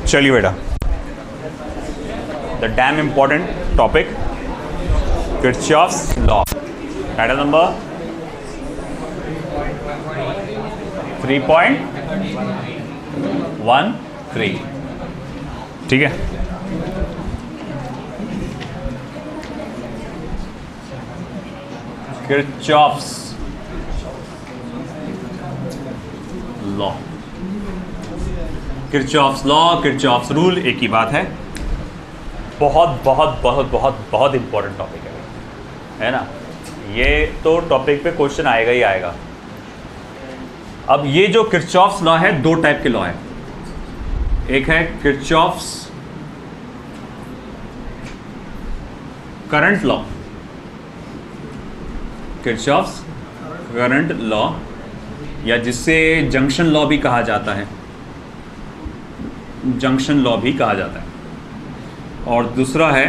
चलिए बेटा, the dam important topic Kirchhoff's law, title number 3.13। ठीक है, Kirchhoff's law, Kirchhoff's law, Kirchhoff's rule, एक ही बात है। बहुत बहुत बहुत बहुत बहुत इंपॉर्टेंट टॉपिक है ना। ये तो टॉपिक पे क्वेश्चन आएगा ही आएगा। अब ये जो किरचॉफ्स लॉ है, दो टाइप के लॉ है। एक है Kirchhoff's current law, Kirchhoff's current law, या जिससे जंक्शन लॉ भी कहा जाता है, जंक्शन लॉ भी कहा जाता है। और दूसरा है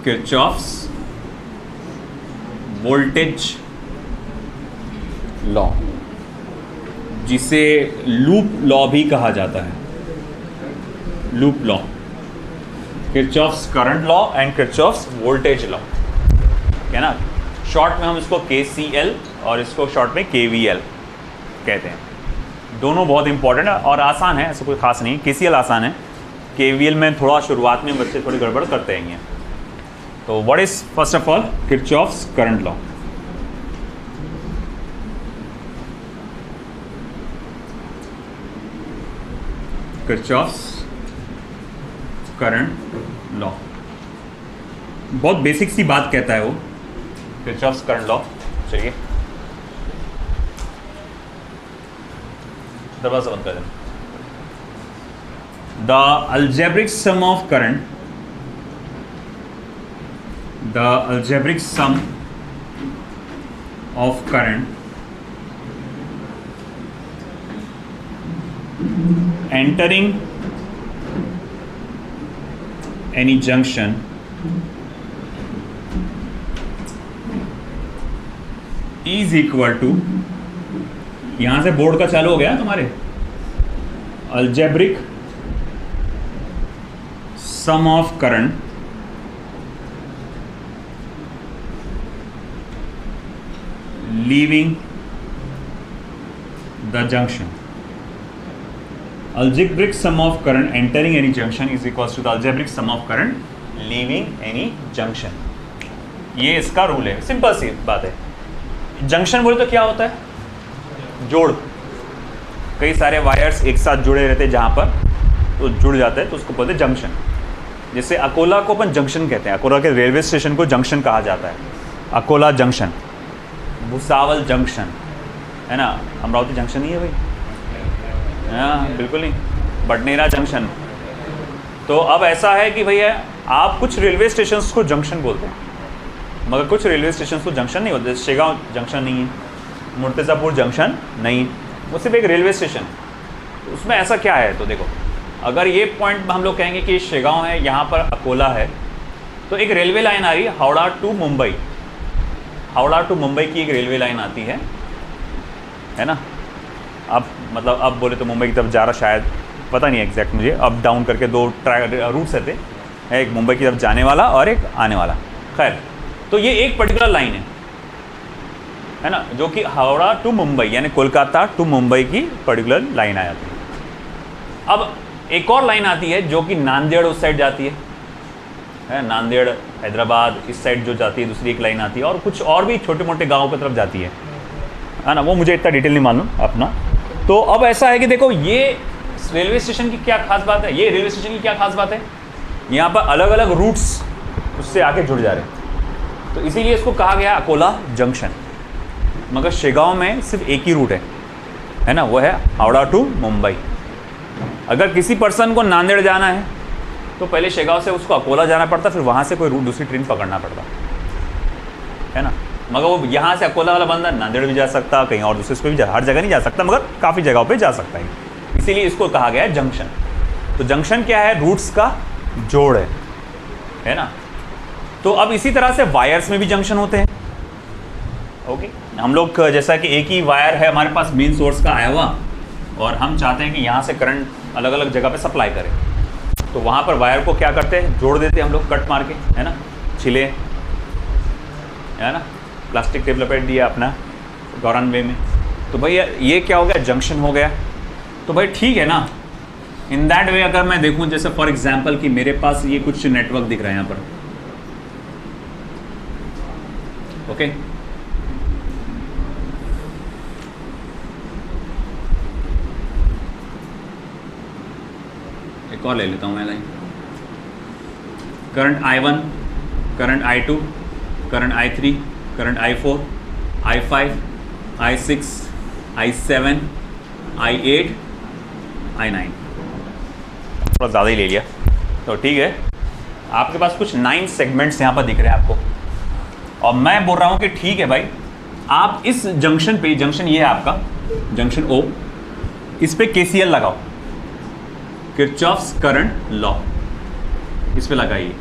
किरचॉफ्स वोल्टेज लॉ, जिसे लूप लॉ भी कहा जाता है, loop law. Kirchhoff's current law and Kirchhoff's voltage law, है ना। शॉर्ट में हम इसको KCL और इसको शॉर्ट में KVL कहते हैं। दोनों बहुत इंपॉर्टेंट है और आसान है, ऐसा कोई खास नहीं। KCL आसान है, KVL में थोड़ा शुरुआत में बच्चे थोड़ी गड़बड़ करते हैं। तो what is first of all Kirchhoff's current law? Kirchhoff's current law बहुत बेसिक सी बात कहता है वो, किरचॉफ्स करंट लॉ। चलिए दरवाजा बंद कर दें। The algebraic sum of current, the algebraic sum of current entering any junction is equal to, यहां से बोर्ड का चालू हो गया तुम्हारे, algebraic sum of current leaving the junction. Algebraic sum of current entering any junction is equals to the algebraic sum of current leaving any junction. ये इसका rule है, सिंपल सी बात है। जंक्शन बोले तो क्या होता है? जोड़, कई सारे वायर्स एक साथ जुड़े रहते हैं, जहाँ पर तो जुड़ जाते हैं तो उसको बोलते हैं जंक्शन। जैसे अकोला को अपन जंक्शन कहते हैं, अकोला के रेलवे स्टेशन को जंक्शन कहा जाता है, अकोला जंक्शन, भुसावल जंक्शन, है ना। अमरावती जंक्शन नहीं है भाई, हाँ बिल्कुल नहीं, बडनेरा जंक्शन। तो अब ऐसा है कि भैया आप कुछ रेलवे स्टेशन को जंक्शन बोलते हैं, मगर कुछ रेलवे स्टेशन को जंक्शन नहीं बोलते। शेगांव जंक्शन नहीं है, मुर्तज़ापुर जंक्शन नहीं, वो सिर्फ एक रेलवे स्टेशन। उसमें ऐसा क्या है, तो देखो, अगर ये पॉइंट हम लोग कहेंगे कि शेगांव है, यहाँ पर अकोला है, तो एक रेलवे लाइन आ रही है हावड़ा टू मुंबई, हावड़ा टू मुंबई की एक रेलवे लाइन आती है ना। अब मतलब अब बोले तो मुंबई की तरफ जा रहा, शायद पता नहीं एग्जैक्ट मुझे, अप डाउन करके दो रूट्स रहते हैं, एक मुंबई की तरफ जाने वाला और एक आने वाला। खैर, तो ये एक पर्टिकुलर लाइन है ना, जो कि हावड़ा टू मुंबई यानी कोलकाता टू मुंबई की पर्टिकुलर लाइन आ जाती है। अब एक और लाइन आती है जो कि नांदेड़ उस साइड जाती है, नांदेड़ हैदराबाद इस साइड जो जाती है, दूसरी एक लाइन आती है, और कुछ और भी छोटे मोटे गाँव की तरफ जाती है ना। वो मुझे इतना डिटेल नहीं मालूम अपना। तो अब ऐसा है कि देखो, ये रेलवे स्टेशन की क्या खास बात है, ये रेलवे स्टेशन की क्या खास बात है, यहाँ पर अलग अलग रूट्स उससे आके जुड़ जा रहे हैं, तो इसीलिए इसको कहा गया अकोला जंक्शन। मगर शेगांव में सिर्फ एक ही रूट है ना, वो है हावड़ा टू मुंबई। अगर किसी पर्सन को नांदेड़ जाना है तो पहले शेगांव से उसको अकोला जाना पड़ता, फिर वहाँ से कोई रूट दूसरी ट्रेन पकड़ना पड़ता, है ना। मगर वो यहाँ से अकोला वाला बंदा नांदेड़ भी जा सकता, कहीं और दूसरे पे भी हर जगह नहीं जा सकता, मगर काफ़ी जगहों पे जा सकता है, इसीलिए इसको कहा गया है जंक्शन। तो जंक्शन क्या है? रूट्स का जोड़ है ना। तो अब इसी तरह से वायर्स में भी जंक्शन होते हैं। ओके, हम लोग जैसा कि एक ही वायर है हमारे पास मेन सोर्स का आया हुआ, और हम चाहते हैं कि यहाँ से करंट अलग अलग जगह पे सप्लाई करें, तो वहाँ पर वायर को क्या करते हैं, जोड़ देते हैं हम लोग कट मार के, है ना, छिले, है ना, प्लास्टिक टेप लपेट दिया अपना गौरान वे में। तो भाई ये क्या हो गया, जंक्शन हो गया। तो भाई ठीक है ना, इन दैट वे अगर मैं देखूं, जैसे फॉर एग्जांपल कि मेरे पास ये कुछ नेटवर्क दिख रहा है यहाँ पर, ओके, एक और ले लेता हूँ मैं line. Current I1, current I2, current I3, current I4, I5, I6, I7, I8, I9, थोड़ा ज़्यादा ही ले लिया, तो ठीक है। आपके पास कुछ 9 सेगमेंट्स यहाँ पर दिख रहे हैं आपको, और मैं बोल रहा हूँ कि ठीक है भाई, आप इस जंक्शन पे, जंक्शन ये है आपका जंक्शन O, इस पे KCL लगाओ, किरचॉफ्स करंट लॉ, इस पे लगाइए।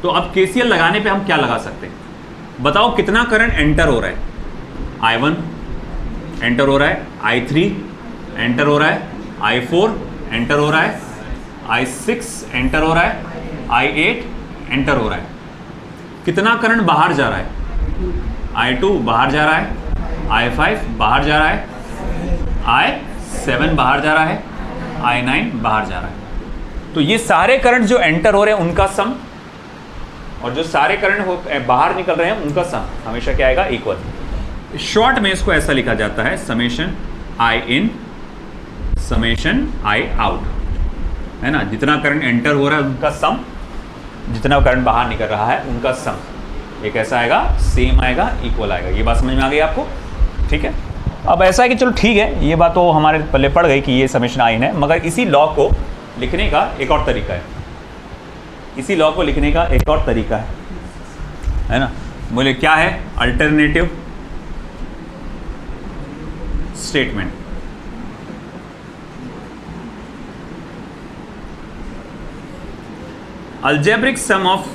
तो अब KCL लगाने पे हम क्या लगा सकते हैं, बताओ कितना करंट एंटर हो रहा है, I1 एंटर हो रहा है, I3 एंटर हो रहा है, I4 एंटर हो रहा है, I6 एंटर हो रहा है, I8 एंटर हो रहा है। कितना करंट बाहर जा रहा है, I2 बाहर जा रहा है, I5 बाहर जा रहा है, I7 बाहर जा रहा है, I9 बाहर जा रहा है। तो ये सारे करंट जो एंटर हो रहे हैं उनका सम, और जो सारे करंट बाहर निकल रहे हैं उनका सम हमेशा क्या आएगा, इक्वल। शॉर्ट में इसको ऐसा लिखा जाता है, summation I in summation I out, है ना। जितना करंट एंटर हो रहा है उनका सम, जितना करंट बाहर निकल रहा है उनका सम, ये कैसा आएगा, सेम आएगा, इक्वल आएगा। ये बात समझ में आ गई आपको, ठीक है। अब ऐसा है कि चलो ठीक है, ये बात तो हमारे पल्ले पड़ गई कि ये समेशन I है, मगर इसी लॉ को लिखने का एक और तरीका है, इसी लॉ को लिखने का एक और तरीका है ना। बोले क्या है, alternative statement. Algebraic sum of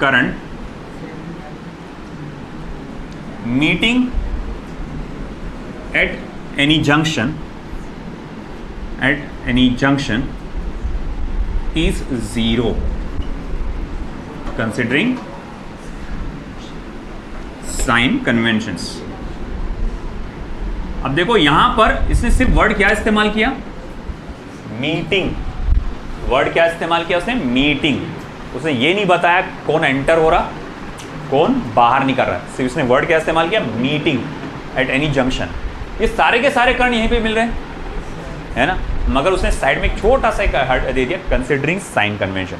current meeting at any junction is 0 considering sign conventions। अब देखो यहां पर इसने सिर्फ वर्ड क्या इस्तेमाल किया, मीटिंग। वर्ड क्या इस्तेमाल किया उसने, मीटिंग। उसने ये नहीं बताया कौन एंटर हो रहा कौन बाहर निकल रहा है, सिर्फ उसने वर्ड क्या इस्तेमाल किया, मीटिंग एट एनी जंक्शन। ये सारे के सारे करंट यहीं पे मिल रहे हैं, है ना, मगर उसने साइड में एक छोटा सा हट दे दिया, कंसिडरिंग साइन कन्वेंशन।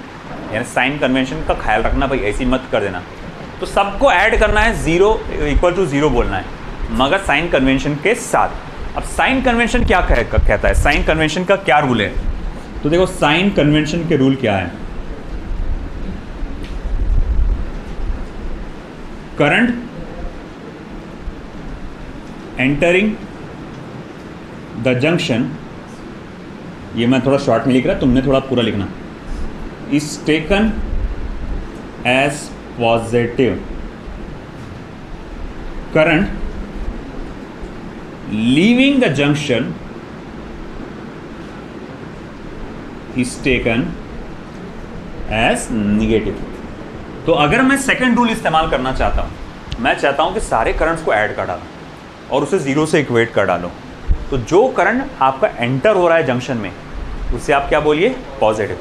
यानी साइन कन्वेंशन का ख्याल रखना भाई, ऐसी मत कर देना। तो सबको ऐड करना है, 0 इक्वल टू 0 बोलना है, मगर साइन कन्वेंशन के साथ। अब साइन कन्वेंशन क्या कहता है, साइन कन्वेंशन का क्या रूल है, तो देखो साइन कन्वेंशन के रूल क्या है, करंट एंटरिंग द जंक्शन, ये मैं थोड़ा शॉर्ट में लिख रहा, तुमने थोड़ा पूरा लिखना, is taken as positive, current leaving the junction is taken as negative. तो अगर मैं सेकंड रूल इस्तेमाल करना चाहता हूं, मैं चाहता हूं कि सारे करंट्स को ऐड कर डालो और उसे 0 से इक्वेट कर डालो, तो जो करंट आपका एंटर हो रहा है जंक्शन में उसे आप क्या बोलिए, पॉजिटिव,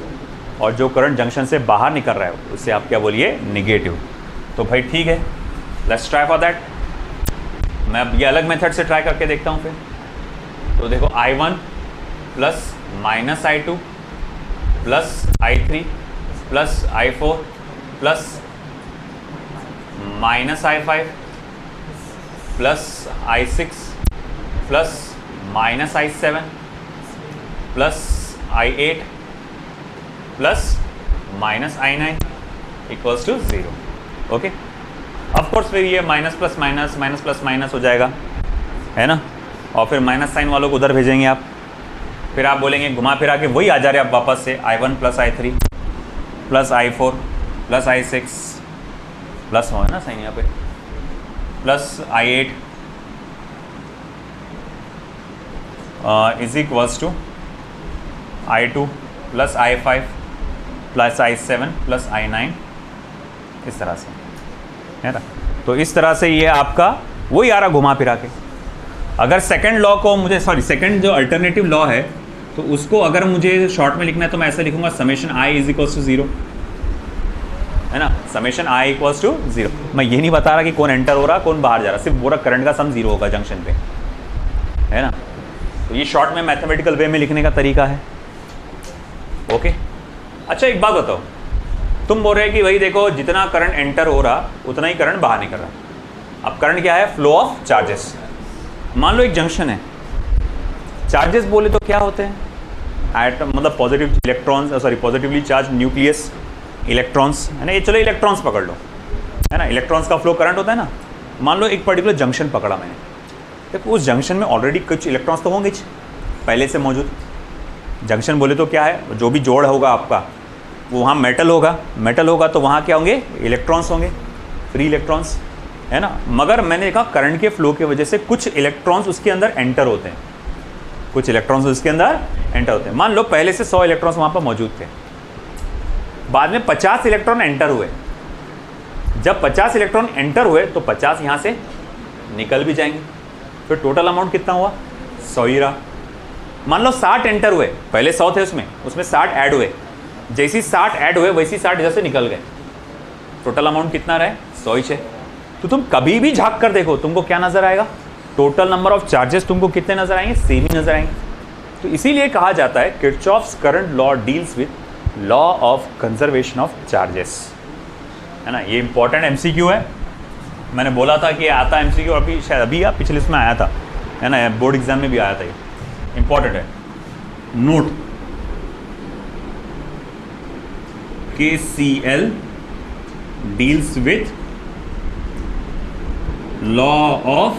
और जो करंट जंक्शन से बाहर निकल रहा है उसे आप क्या बोलिए, निगेटिव। तो भाई ठीक है, लेट्स ट्राई फॉर दैट। मैं अब ये अलग मेथड से ट्राई करके देखता हूँ फिर। तो देखो I1 plus minus I2 plus I3 plus I4 plus minus I5 plus I6 plus minus I7 plus I8 plus minus I9 equals to 0। Okay, of course फिर ये minus plus minus, minus plus minus हो जाएगा, है ना, और फिर minus sign वालों को उधर भेजेंगे आप, फिर आप बोलेंगे घुमा फिरा के वही आ जा रहे आप वापस से, I1 plus I3 plus I4 plus I6 plus हो है ना साइन यहाँ पे, plus I8 is equals to I2 plus I5 plus I7 plus I9, इस तरह से है ना। तो इस तरह से ये आपका वही आ रहा घुमा फिरा के। अगर सेकंड लॉ को मुझे सेकंड जो अल्टरनेटिव लॉ है तो उसको अगर मुझे शॉर्ट में लिखना है तो मैं ऐसे लिखूंगा summation I is equals to 0, है ना, समेशन I इक्वल्स टू 0। मैं ये नहीं बता रहा कि कौन एंटर हो रहा कौन बाहर जा रहा, सिर्फ पूरा करंट का सम 0 होगा जंक्शन पे, है ना। तो ये शॉर्ट में मैथमेटिकल वे में लिखने का तरीका है। ओके, अच्छा एक बात बताओ, तुम बोल रहे हैं कि भाई देखो जितना करंट एंटर हो रहा उतना ही करंट बाहर निकल रहा। अब करंट क्या है? Flow of charges. मान लो एक जंक्शन है, चार्जेस बोले तो क्या होते हैं? एटम, मतलब positive electrons, positively charge nucleus, electrons, है ना। ये चलो इलेक्ट्रॉन्स पकड़ लो, है ना, इलेक्ट्रॉन्स का फ्लो करंट होता है ना। मान लो एक पर्टिकुलर जंक्शन पकड़ा मैंने, देखो उस जंक्शन में ऑलरेडी कुछ इलेक्ट्रॉन्स तो होंगे पहले से मौजूद। जंक्शन बोले तो क्या है? जो भी जोड़ होगा आपका वो वहाँ मेटल होगा तो वहाँ क्या होंगे? इलेक्ट्रॉन्स होंगे, फ्री इलेक्ट्रॉन्स, है ना। मगर मैंने देखा करंट के फ्लो की वजह से कुछ इलेक्ट्रॉन्स उसके अंदर एंटर होते हैं, कुछ इलेक्ट्रॉन्स उसके अंदर एंटर होते हैं। मान लो पहले से 100 इलेक्ट्रॉन्स वहाँ पर मौजूद थे, बाद में 50 इलेक्ट्रॉन एंटर हुए। जब 50 इलेक्ट्रॉन एंटर हुए तो 50 यहाँ से निकल भी जाएंगे, फिर टोटल अमाउंट कितना हुआ? 100 ही रहा। मान लो 60 एंटर हुए, पहले 100 थे उसमें 60 ऐड हुए, जैसी 60 ऐड हुए वैसी 60 जैसे निकल गए, टोटल अमाउंट कितना रहे? 100 ही। तो तुम कभी भी झाँक कर देखो तुमको क्या नजर आएगा? टोटल नंबर ऑफ चार्जेस तुमको कितने नजर आएंगे? सेम ही नजर आएंगे। तो इसीलिए कहा जाता है Kirchhoff's current law deals with law of conservation of charges, है ना। ये इंपॉर्टेंट एमसीक्यू है, मैंने बोला था कि आता एमसीक्यू, अभी शायद अभी या पिछले इसमें आया था, है ना, बोर्ड एग्जाम में भी आया था। ये इंपॉर्टेंट है, note. KCL deals with law of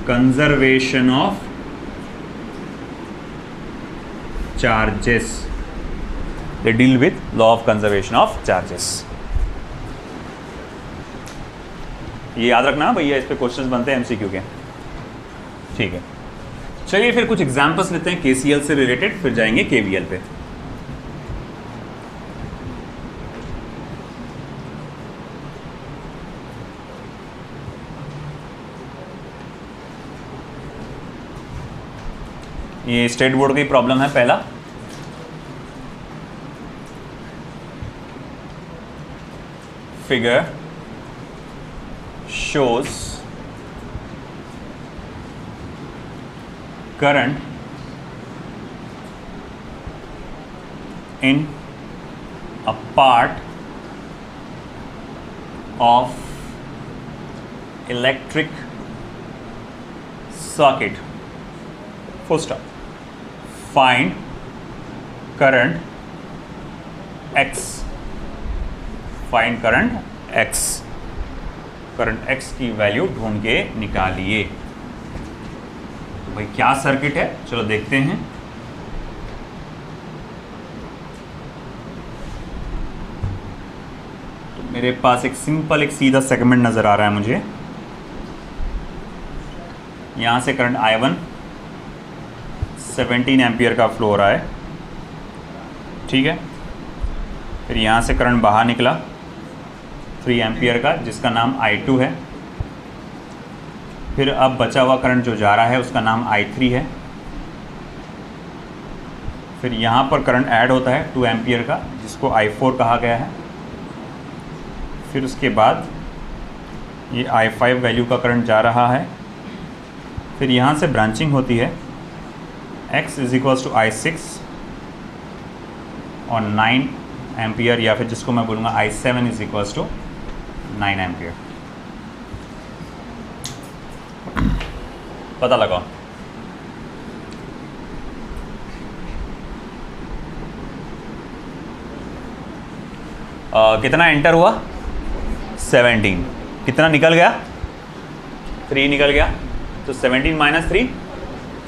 conservation of charges, they deal with law of conservation of charges। ये याद रखना भैया, इस पे क्वेश्चंस बनते हैं एमसीक्यू के, ठीक है। चलिए फिर कुछ एग्जांपल्स लेते हैं KCL से रिलेटेड, फिर जाएंगे KVL पे। ये स्टेट बोर्ड की प्रॉब्लम है पहला। Figure shows current in a part of electric circuit. Full stop. Find current X. Find current X, current X की वैल्यू ढूंढ के निकालिए। तो भाई क्या सर्किट है, चलो देखते हैं। तो मेरे पास एक सिंपल एक सीधा सेगमेंट नजर आ रहा है मुझे। यहां से करंट I1 17 एम्पियर का फ्लो हो रहा है, ठीक है। फिर यहाँ से करंट बाहर निकला 3 एम्पियर का, जिसका नाम I2 है। फिर अब बचा हुआ करंट जो जा रहा है उसका नाम I3 है। फिर यहाँ पर करंट ऐड होता है 2 एम्पियर का, जिसको I4 कहा गया है। फिर उसके बाद ये I5 वैल्यू का करंट जा रहा है। फिर यहाँ से ब्रांचिंग होती है, X is equals to I6 और 9 एम्पियर, या फिर जिसको मैं बोलूँगा I7 is equals to 9 ampere. पता लगाओ। कितना एंटर हुआ? 17। कितना निकल गया? 3 निकल गया। तो 17 माइनस 3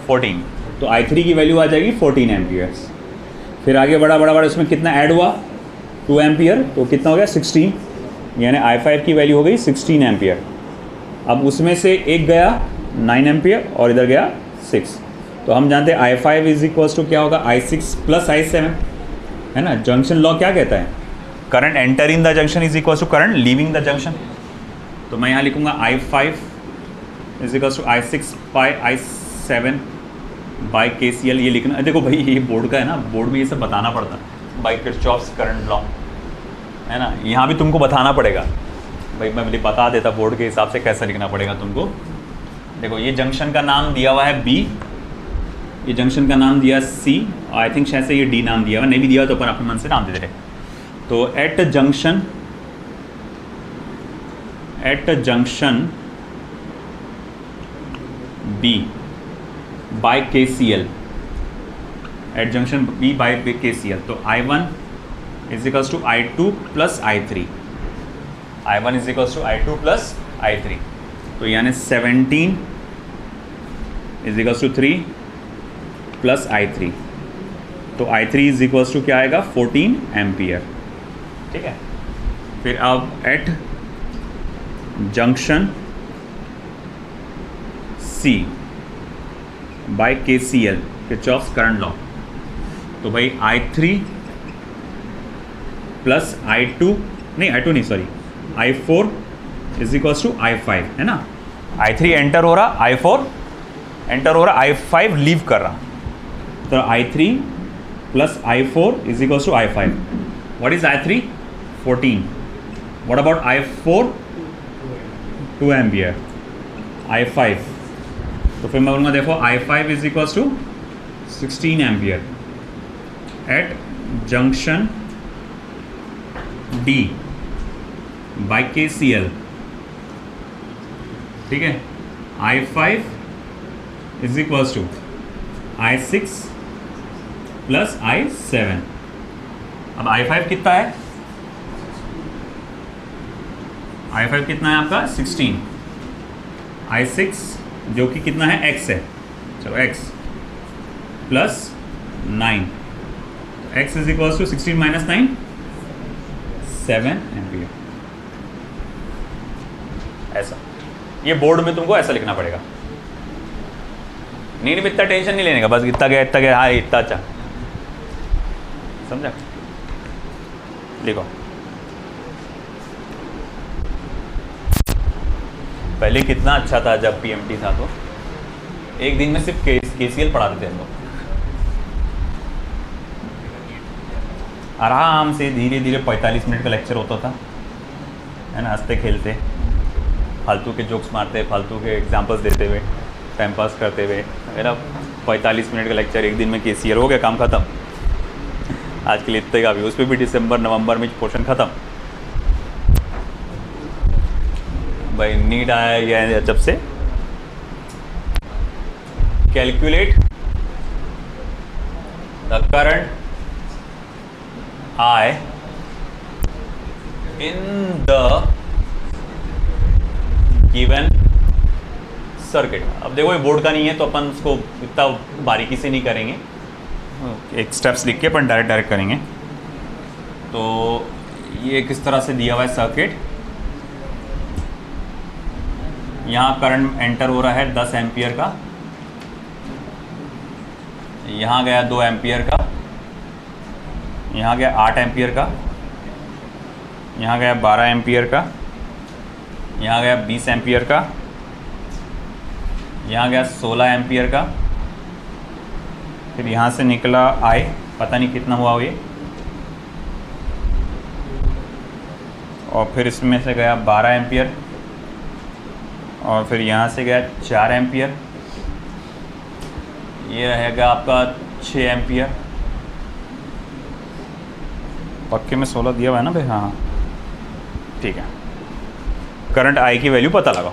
14। तो I3 की वैल्यू आ जाएगी 14 एम्पियर्स। फिर आगे बड़ा उसमें कितना ऐड हुआ? 2 एम्पियर, तो कितना हो गया? 16, यानी I5 की वैल्यू हो गई 16 एम्पियर। अब उसमें से एक गया 9 एम्पियर और इधर गया 6। तो हम जानते हैं I5 इज इक्वल्स टू क्या होगा, I6 प्लस I7, है ना। जंक्शन लॉ क्या कहता है, current enter in the junction is equals to current leaving the junction. तो मैं यहाँ लिखूंगा I5 is equals to I6 by I7 by KCL। ये लिखना, देखो भाई ये बोर्ड का है ना, बोर्ड में ये सब बताना पड़ता है, बाई किरचॉफ्स करंट लॉ, है ना। यहाँ भी तुमको बताना पड़ेगा भाई, मैं बता देता बोर्ड के हिसाब से कैसे लिखना पड़ेगा तुमको। देखो ये जंक्शन का नाम दिया हुआ है B, ये जंक्शन का नाम दिया C, आई थिंक शायद से ये D नाम दिया हुआ, नहीं भी दिया हुआ तो अपन अपने मन से नाम दे दे रहे। तो at junction B by KCL, at junction B by KCL, तो I1 is equals to I2 plus I3, I1 is equals to I2 plus I3। तो यानी 17 is equals to 3 plus I3, तो I3 इज इक्वल्स टू क्या आएगा, 14 ampere, ठीक है। फिर अब at junction C by KCL, Kirchhoff's current law, तो भाई I3 प्लस I2 नहीं sorry I4 is equals to I5, है ना। I3 एंटर हो रहा, I4 एंटर हो रहा, I5 लीव कर रहा, तो I3 plus I4 is equals to I5। What is I3? 14। What about I4? 2 ampere. I5, तो फिर मैं बोलूँगा देखो I5 is equals to 16 ampere at junction D by KCL, ठीक है। I5 is equals to I6 plus I7। अब I5 कितना है, I5 कितना है आपका 16, I6 जो कि कितना है x है, चलो x plus 9, x is equals to 16 minus 9, 7 ampere. ऐसा, ये बोर्ड में तुमको ऐसा लिखना पड़ेगा। नहीं इतना टेंशन नहीं लेने का, बस इतना गया हाँ इतना, अच्छा समझा, लिखो। पहले कितना अच्छा था जब PMT था, तो एक दिन में सिर्फ KCL पढ़ाते थे हम लोग, आराम से धीरे धीरे 45 मिनट का लेक्चर होता था, है ना। हंसते खेलते, फालतू के जोक्स मारते, फालतू के एग्जाम्पल्स देते हुए, टाइम पास करते हुए, है ना। 45 मिनट का लेक्चर, एक दिन में KCL हो गया, काम ख़त्म। आज के लिए इतने का भी, उस पर भी दिसंबर नवंबर में पोर्शन ख़त्म भाई। नीड आया या जब से calculate the current I in the given circuit. अब देखो ये बोर्ड का नहीं है तो अपन उसको इतना बारीकी से नहीं करेंगे, एक स्टेप्स लिख के अपन डायरेक्ट करेंगे। तो ये किस तरह से दिया हुआ है सर्किट, यहाँ करंट एंटर हो रहा है 10 एम्पियर का, यहाँ गया 2 एम्पियर का, यहाँ गया 8 एम्पियर का, यहाँ गया 12 एम्पियर का, यहाँ गया 20 एम्पियर का, यहाँ गया 16 एम्पियर का, फिर यहाँ से निकला I, पता नहीं कितना हुआ ये, और फिर इसमें से गया 12 एम्पियर, और फिर यहाँ से गया 4 एम्पियर, ये रहेगा आपका 6 एम्पियर। पक्के में 16 दिया हुआ है ना भाई, हाँ ठीक है। करंट I की वैल्यू पता लगाओ।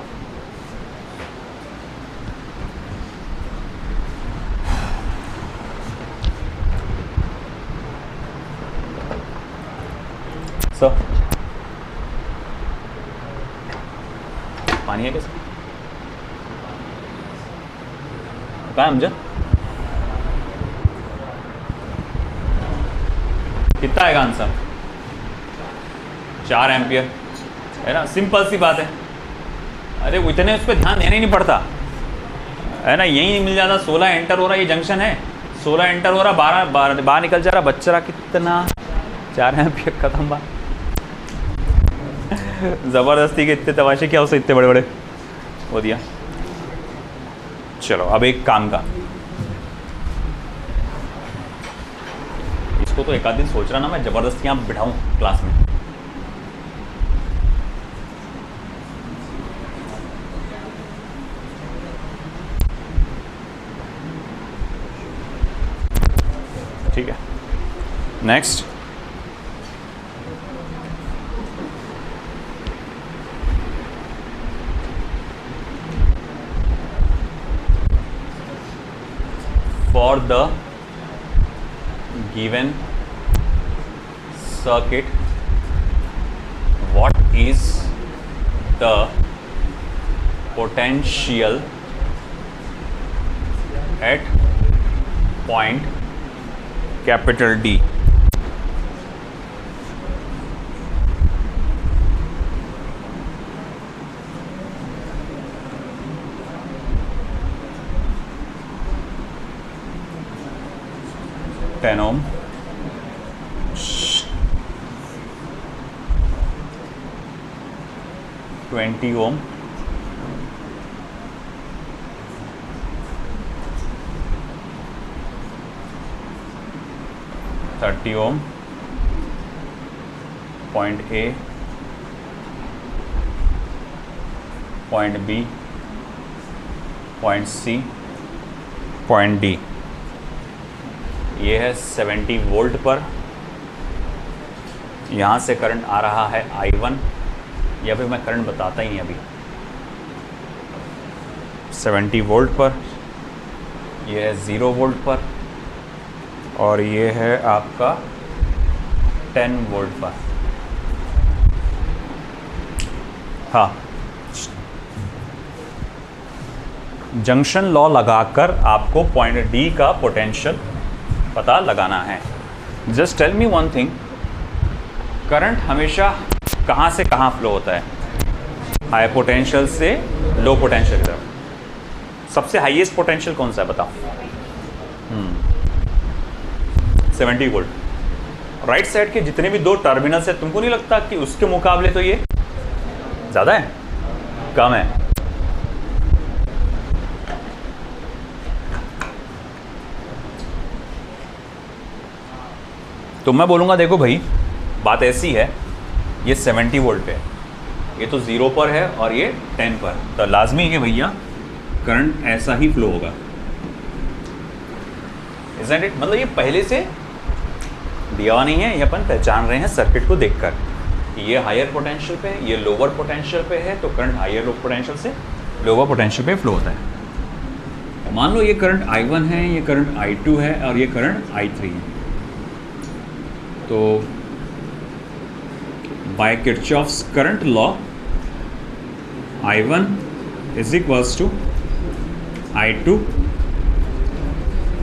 पानी है कैसे, कहाँ है मुझे, कितना आएगा आंसर? 4 एम्पियर, है ना। सिंपल सी बात है, अरे वो इतने उस पर ध्यान देना ही नहीं पड़ता, है ना, यही मिल जाता। 16 एंटर हो रहा, ये जंक्शन है, 16 एंटर हो रहा, 12 बाहर निकल जा रहा, बच्चा रहा कितना 4 एम्पियर खत्म बात। ज़बरदस्ती के इतने तमाशे क्या हो सकते, इतने बड़े बड़े हो दिया। चलो अब एक काम का, इसको तो एक आध दिन सोच रहा ना मैं ज़बरदस्ती यहाँ बिठाऊँ क्लास में। ठीक है, next for the given circuit, what is the potential at point capital D? Ohm, 20 ohm, 30 ohm, point A, point B, point C, point D. ये है 70 वोल्ट पर, यहाँ से करंट आ रहा है I1, या फिर मैं करंट बताता ही नहीं अभी। 70 वोल्ट पर, ये है 0 वोल्ट पर, और ये है आपका 10 वोल्ट पर। हाँ, जंक्शन लॉ लगाकर आपको पॉइंट डी का पोटेंशियल पता लगाना है। Just tell me one thing, current हमेशा कहाँ से कहाँ फ्लो होता है? हाई पोटेंशियल से लो पोटेंशियल की तरफ। सबसे हाईएस्ट पोटेंशियल कौन सा है बताओ? 70 वोल्ट। राइट साइड के जितने भी 2 टर्मिनल्स है, तुमको नहीं लगता कि उसके मुकाबले तो ये ज़्यादा है, कम है? तो मैं बोलूँगा देखो भाई, बात ऐसी है, ये 70 वोल्ट पे है, ये तो 0 पर है और ये 10 पर, तो लाजमी है भैया करंट ऐसा ही फ्लो होगा। Isn't it? मतलब ये पहले से दिया हुआ नहीं है, ये अपन पहचान रहे हैं सर्किट को देखकर। ये हायर पोटेंशियल पे है, ये लोअर पोटेंशियल पे है, तो करंट हायर पोटेंशियल से लोअर पोटेंशियल पे फ्लो होता है। मान लो ये करंट I1 है, ये करंट I2 है और ये करंट I3 है। तो by Kirchhoff's current law, I1 is equals to I2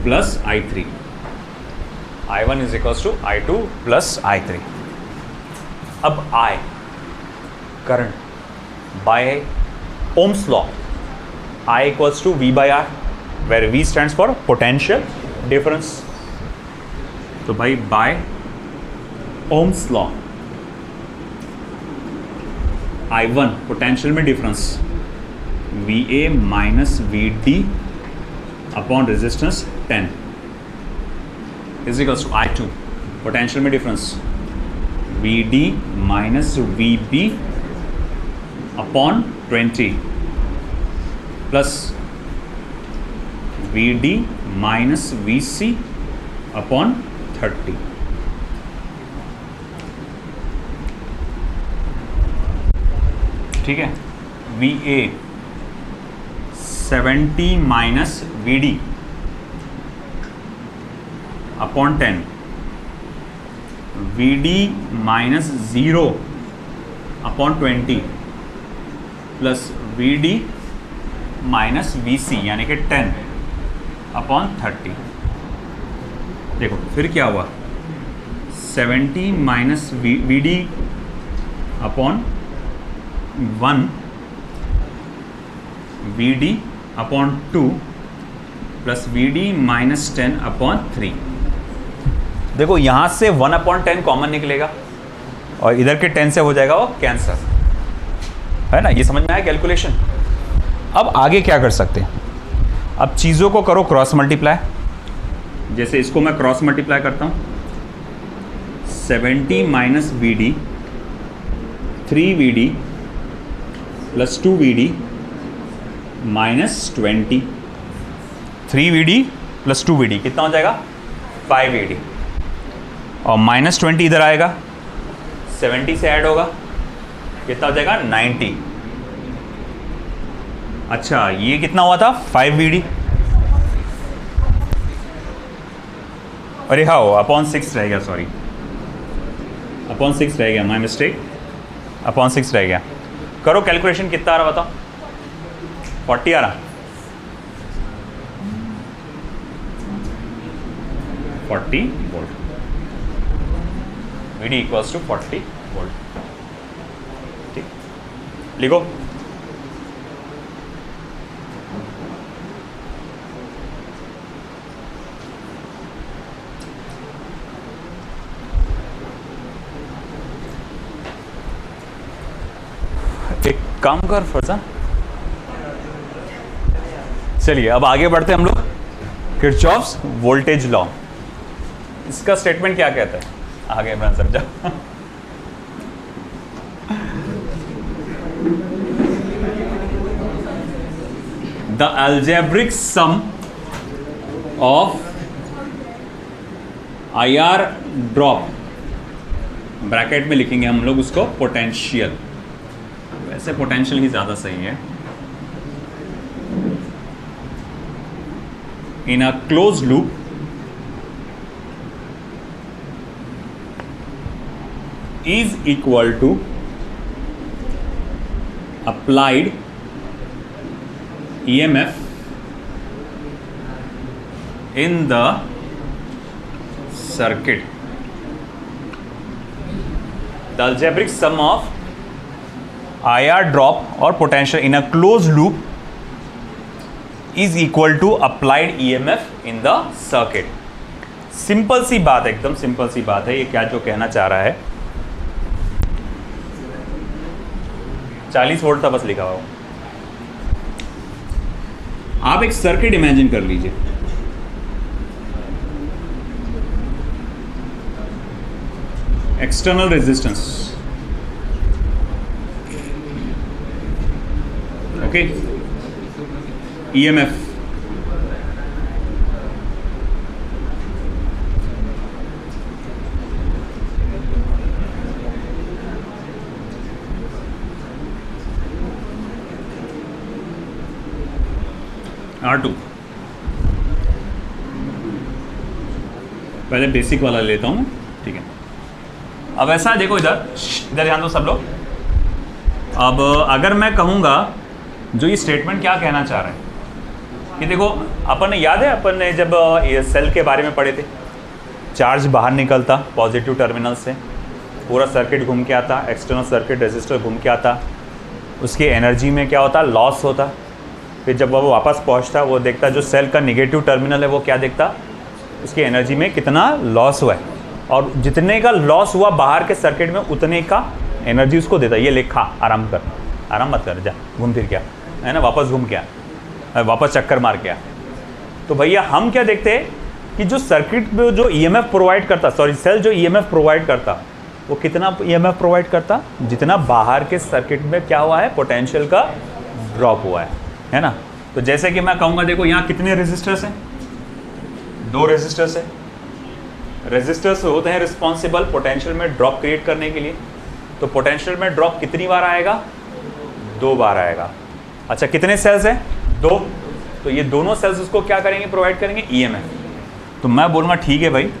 plus I3। I1 is equals to I2 plus I3। अब I current by Ohm's law, I equals to V by R, where V stands for potential difference. तो भाई by Ohm's law, I1 potential में difference VA minus VD upon resistance 10 is equals to I2 potential में difference VD minus VB upon 20 plus VD minus VC upon 30। ठीक है, VA 70 minus VD upon 10, VD minus 0 upon 20 plus VD minus VC यानी कि 10 upon 30। देखो फिर क्या हुआ, 70 minus VD upon 1, VD upon 2 plus V D minus 10/3। देखो यहाँ से 1/10 कॉमन निकलेगा और इधर के 10 से हो जाएगा वो कैंसर, है ना। ये समझ में आया कैलकुलेशन। अब आगे क्या कर सकते हैं, अब चीज़ों को करो क्रॉस मल्टीप्लाई। जैसे इसको मैं क्रॉस मल्टीप्लाई करता हूँ, 70 minus V D 3VD plus 2VD minus 20। 3VD plus 2VD कितना हो जाएगा 5VD, और माइनस 20 इधर आएगा, 70 से ऐड होगा, कितना हो जाएगा 90। अच्छा ये कितना हुआ था 5VD, अरे हाँ अपॉन 6 रह गया, सॉरी अपॉन 6 रह गया, माई मिस्टेक, अपॉन 6 रह गया। करो कैलकुलेशन कितना आ रहा बताओ, 40 आ रहा, 40 volt, VD equals to 40 volt. ठीक, लिखो। एक काम कर फरजान, चलिए अब आगे बढ़ते हैं हम लोग। किरचॉफ्स वोल्टेज लॉ, इसका स्टेटमेंट क्या कहता है, आगे इमरान समझा। The algebraic sum of IR drop, bracket में लिखेंगे हम लोग उसको पोटेंशियल, वैसे पोटेंशियल ही ज़्यादा सही है, in a close loop is equal to applied EMF in the circuit. The algebraic sum of IR drop or potential in a closed loop is equal to applied EMF in the circuit. Simple सी बात है, एकदम simple सी बात है। ये क्या जो कहना चाह रहा है, 40 वोल्ट था बस लिखा हुआ। आप एक सर्किट इमेजिन कर लीजिए, external resistance, okay, EMF, R2। पहले बेसिक वाला लेता हूँ, ठीक है। अब ऐसा देखो, इधर इधर ध्यान दो सब लोग। अब अगर मैं कहूँगा, जो ये स्टेटमेंट क्या कहना चाह रहा है कि देखो, अपन ने याद है, अपन ने जब ये सेल के बारे में पढ़े थे, चार्ज बाहर निकलता पॉजिटिव टर्मिनल से, पूरा सर्किट घूम के आता, एक्सटर्नल सर्किट रेजिस्टर घूम के आता, उसकी एनर्जी में क्या होता, लॉस होता। फिर जब वो वापस पहुंचता, वो देखता जो सेल का नेगेटिव टर्मिनल है वो क्या देखता, उसकी एनर्जी में कितना लॉस हुआ है, और जितने का लॉस हुआ बाहर के सर्किट में उतने का एनर्जी उसको देता। ये लिखा, आराम कर, आराम मत कर, जा घूम फिर क्या है ना, वापस घूम क्या, वापस चक्कर मार क्या। तो भैया हम क्या देखते हैं कि जो सर्किट में जो EMF प्रोवाइड करता, सॉरी सेल जो EMF प्रोवाइड करता, वो कितना EMF प्रोवाइड करता, जितना बाहर के सर्किट में क्या हुआ है, पोटेंशियल का ड्रॉप हुआ है ना। तो जैसे कि मैं कहूँगा, देखो यहाँ कितने रेजिस्टर्स हैं, 2 रेजिस्टर्स है। रेजिस्टर्स होते हैं रिस्पॉन्सिबल पोटेंशियल में ड्रॉप क्रिएट करने के लिए। तो पोटेंशियल में ड्रॉप कितनी बार आएगा, 2 बार आएगा। अच्छा कितने सेल्स हैं, 2, तो ये दोनों सेल्स उसको क्या करेंगे, प्रोवाइड करेंगे EMF। तो मैं बोलूँगा ठीक है भाई,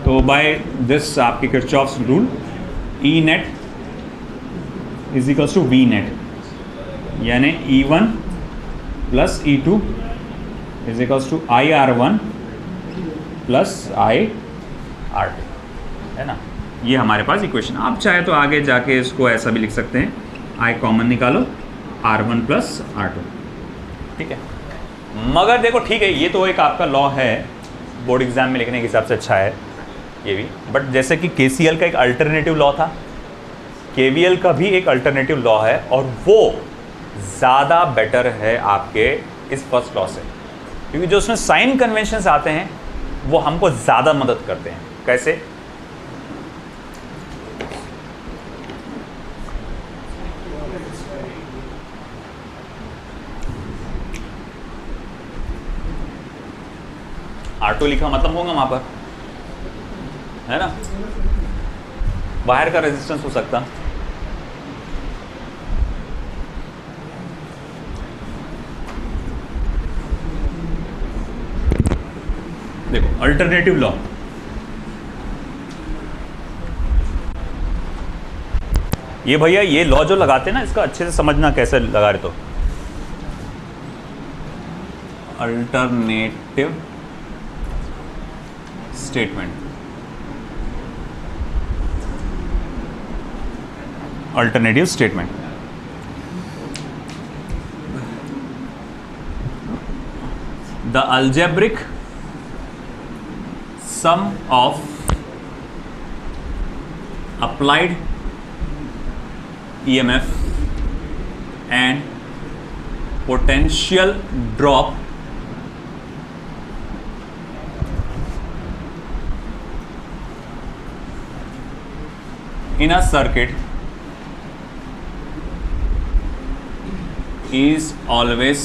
तो बाय दिस आपकी Kirchhoff's rule, E net is equals to V net, यानी E1 plus E2 is equals to IR1 plus IR2, है ना। ये हमारे पास इक्वेशन। आप चाहे तो आगे जाके इसको ऐसा भी लिख सकते हैं, I कॉमन निकालो, R1 प्लस R2, ठीक है। मगर देखो ठीक है, ये तो एक आपका लॉ है, बोर्ड एग्जाम में लिखने के हिसाब से अच्छा है ये भी, बट जैसे कि KCL का एक अल्टरनेटिव लॉ था, KVL का भी एक अल्टरनेटिव लॉ है, और वो ज़्यादा बेटर है आपके इस फर्स्ट लॉ से, क्योंकि जो उसमें साइन कन्वेंशंस आते हैं वो हमको ज़्यादा मदद करते हैं। कैसे? R2 लिखा मतलब होगा वहां पर, है ना, बाहर का रेजिस्टेंस हो सकता। देखो अल्टरनेटिव लॉ, ये भैया ये लॉ जो लगाते हैं ना, इसका अच्छे से समझना कैसे लगा रहे। तो alternative statement, alternative statement, the algebraic sum of applied EMF and potential drop in a circuit is always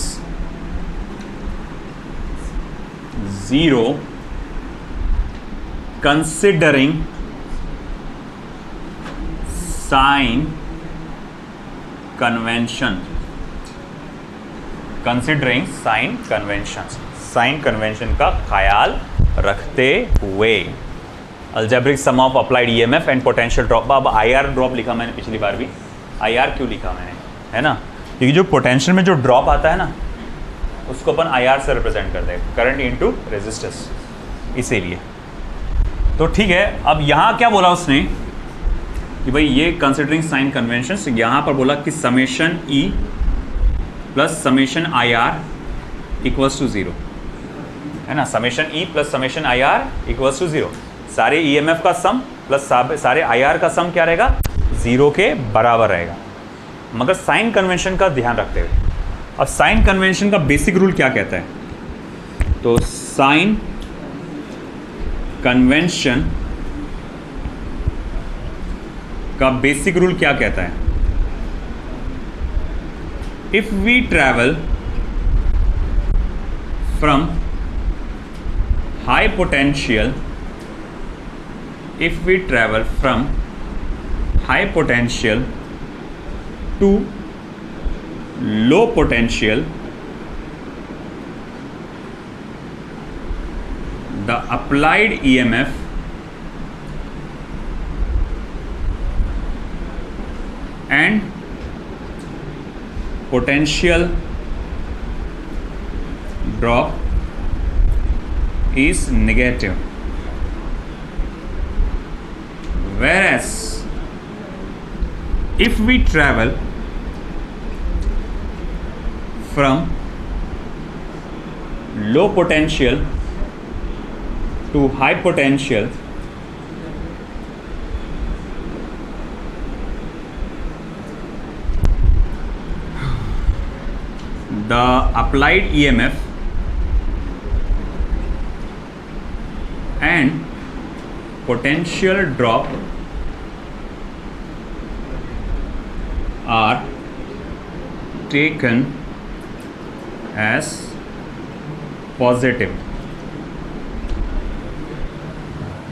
0 considering sign convention, considering sign conventions, sign convention का ख्याल रखते हुए। Algebraic sum of applied EMF and potential drop, अब IR drop लिखा मैंने पिछली बार भी, IR क्यों लिखा मैंने, है ना, क्योंकि जो पोटेंशियल में जो ड्रॉप आता है ना, उसको अपन IR से रिप्रेजेंट करते हैं, करंट इनटू रेजिस्टेंस, इसीलिए। तो ठीक है, अब यहाँ क्या बोला उसने कि भाई ये कंसिडरिंग साइन कन्वेंशंस, यहाँ पर बोला कि summation E plus summation IR equals to 0, है ना, summation E plus summation IR equals to 0, सारे EMF का सम प्लस सारे IR का सम क्या रहेगा, 0 के बराबर रहेगा, मगर साइन कन्वेंशन का ध्यान रखते हुए। अब साइन कन्वेंशन का बेसिक रूल क्या कहता है, तो साइन कन्वेंशन का बेसिक रूल क्या कहता है, if we travel from high potential, if we travel from high potential to low potential, the applied EMF and potential drop is negative, whereas if we travel from low potential to high potential, the applied EMF and potential drop are taken as positive।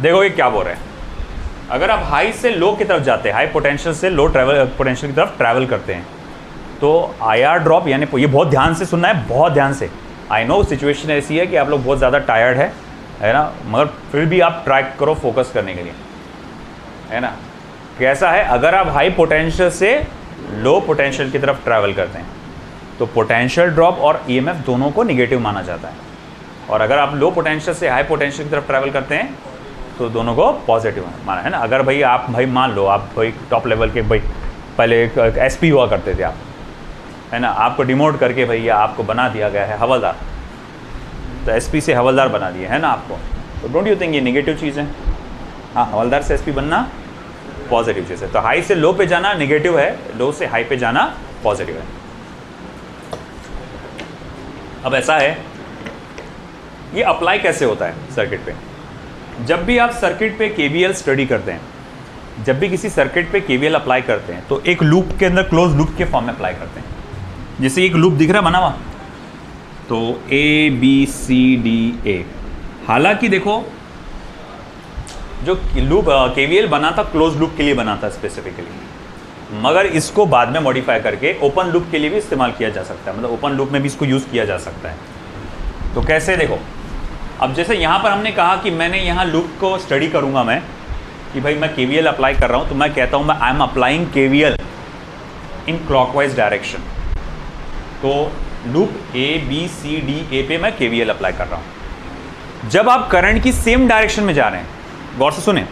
देखो ये क्या बोल रहे हैं, अगर आप high से लो की तरफ जाते हैं, हाई पोटेंशियल से लो पोटेंशियल की तरफ ट्रैवल करते हैं, तो IR ड्रॉप यानी, ये बहुत ध्यान से सुनना है, बहुत ध्यान से। आई नो सिचुएशन ऐसी है कि आप लोग बहुत ज़्यादा टायर्ड है ना, मगर फिर भी आप ट्राई करो फोकस करने के लिए, है ना। कैसा है, अगर आप हाई पोटेंशियल से लो पोटेंशियल की तरफ ट्रैवल करते हैं तो पोटेंशियल ड्रॉप और EMF दोनों को निगेटिव माना जाता है, और अगर आप लो पोटेंशियल से हाई पोटेंशियल की तरफ ट्रैवल करते हैं तो दोनों को पॉजिटिव माना, है ना। अगर भाई आप मान लो आप भाई टॉप लेवल के भाई पहले SP हुआ करते थे आप, है ना, आपको डिमोट करके भैया आपको बना दिया गया है हवलदार, तो एसपी से हवलदार बना दिया है ना आपको, तो डोंट यू थिंक ये नेगेटिव चीज़ है? हाँ, हवलदार से एसपी बनना पॉजिटिव चीज़ है। तो हाई से लो पे जाना नेगेटिव है, लो से हाई पे जाना पॉजिटिव है। अब ऐसा है, ये अप्लाई कैसे होता है सर्किट पे? जब भी आप सर्किट पे केवीएल स्टडी करते हैं, जब भी किसी सर्किट पे केवीएल अप्लाई करते हैं तो एक लूप के अंदर क्लोज लूप के फॉर्म में अप्लाई करते हैं। जैसे एक लूप दिख रहा बना हुआ, तो ए बी सी डी ए। हालांकि देखो जो लूप केवीएल बना था क्लोज लूप के लिए बना था स्पेसिफिकली, मगर इसको बाद में मॉडिफाई करके ओपन लूप के लिए भी इस्तेमाल किया जा सकता है, मतलब ओपन लूप में भी इसको यूज़ किया जा सकता है। तो कैसे देखो, अब जैसे यहाँ पर हमने कहा कि मैंने यहाँ लूप को स्टडी करूँगा मैं कि भाई मैं केवीएल अप्लाई कर रहा हूँ, तो मैं कहता हूँ मैं I am applying KVL in clockwise direction. तो loop A B C D A पे मैं केवीएल अप्लाई कर रहा हूँ। जब आप करंट की सेम डायरेक्शन में जा रहे हैं, गौर से सुने,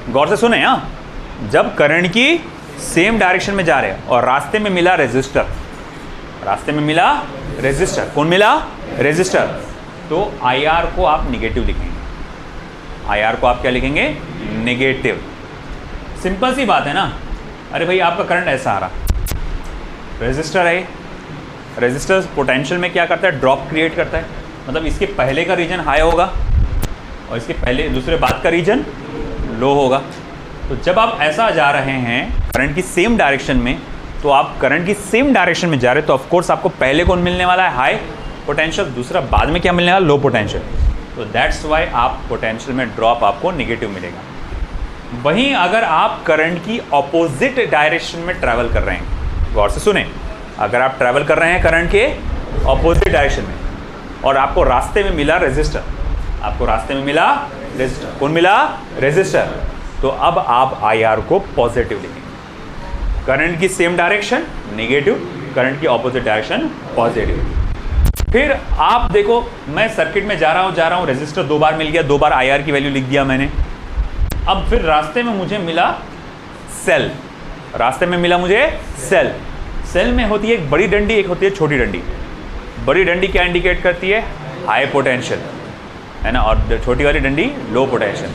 गौर से सुने, हाँ, जब करंट की सेम डायरेक्शन में जा रहे हैं और रास्ते में मिला रेजिस्टर, रास्ते में मिला रेजिस्टर, कौन मिला? रेजिस्टर। तो आई आर को आप निगेटिव लिखेंगे, आई आर को आप क्या लिखेंगे? नेगेटिव। सिंपल सी बात है ना। अरे भाई आपका करंट ऐसा आ रहा, रेजिस्टर है, रेजिस्टर पोटेंशियल में क्या करता है? ड्रॉप क्रिएट करता है, मतलब इसके पहले का रीजन हाई होगा और इसके पहले दूसरे बाद का रीजन लो होगा। तो जब आप ऐसा जा रहे हैं करंट की सेम डायरेक्शन में, तो आप करंट की सेम डायरेक्शन में जा रहे हैं, तो ऑफ कोर्स आपको पहले कौन मिलने वाला है? हाई पोटेंशियल, दूसरा बाद में क्या मिलने वाला? Low potential. तो दैट्स वाई आप पोटेंशियल में ड्रॉप आपको नेगेटिव मिलेगा। वहीं अगर आप करंट की ऑपोजिट डायरेक्शन में ट्रैवल कर रहे हैं, गौर से सुने, अगर आप ट्रैवल कर रहे हैं करंट के ऑपोजिट डायरेक्शन में और आपको रास्ते में मिला रेजिस्टर, आपको रास्ते में मिला रेजिस्टर, कौन मिला? रेजिस्टर। तो अब आप आई आर को पॉजिटिव लिखेंगे। करंट की सेम डायरेक्शन नेगेटिव, करंट की ऑपोजिट डायरेक्शन पॉजिटिव। फिर आप देखो, मैं सर्किट में जा रहा हूँ, रेजिस्टर 2 बार मिल गया, 2 बार आई आर की वैल्यू लिख दिया मैंने। अब फिर रास्ते में मुझे मिला सेल, रास्ते में मिला मुझे सेल। सेल में होती है एक बड़ी डंडी, एक होती है छोटी डंडी। बड़ी डंडी क्या इंडिकेट करती है? हाई पोटेंशियल, है ना, और छोटी वाली डंडी लो पोटेंशियल।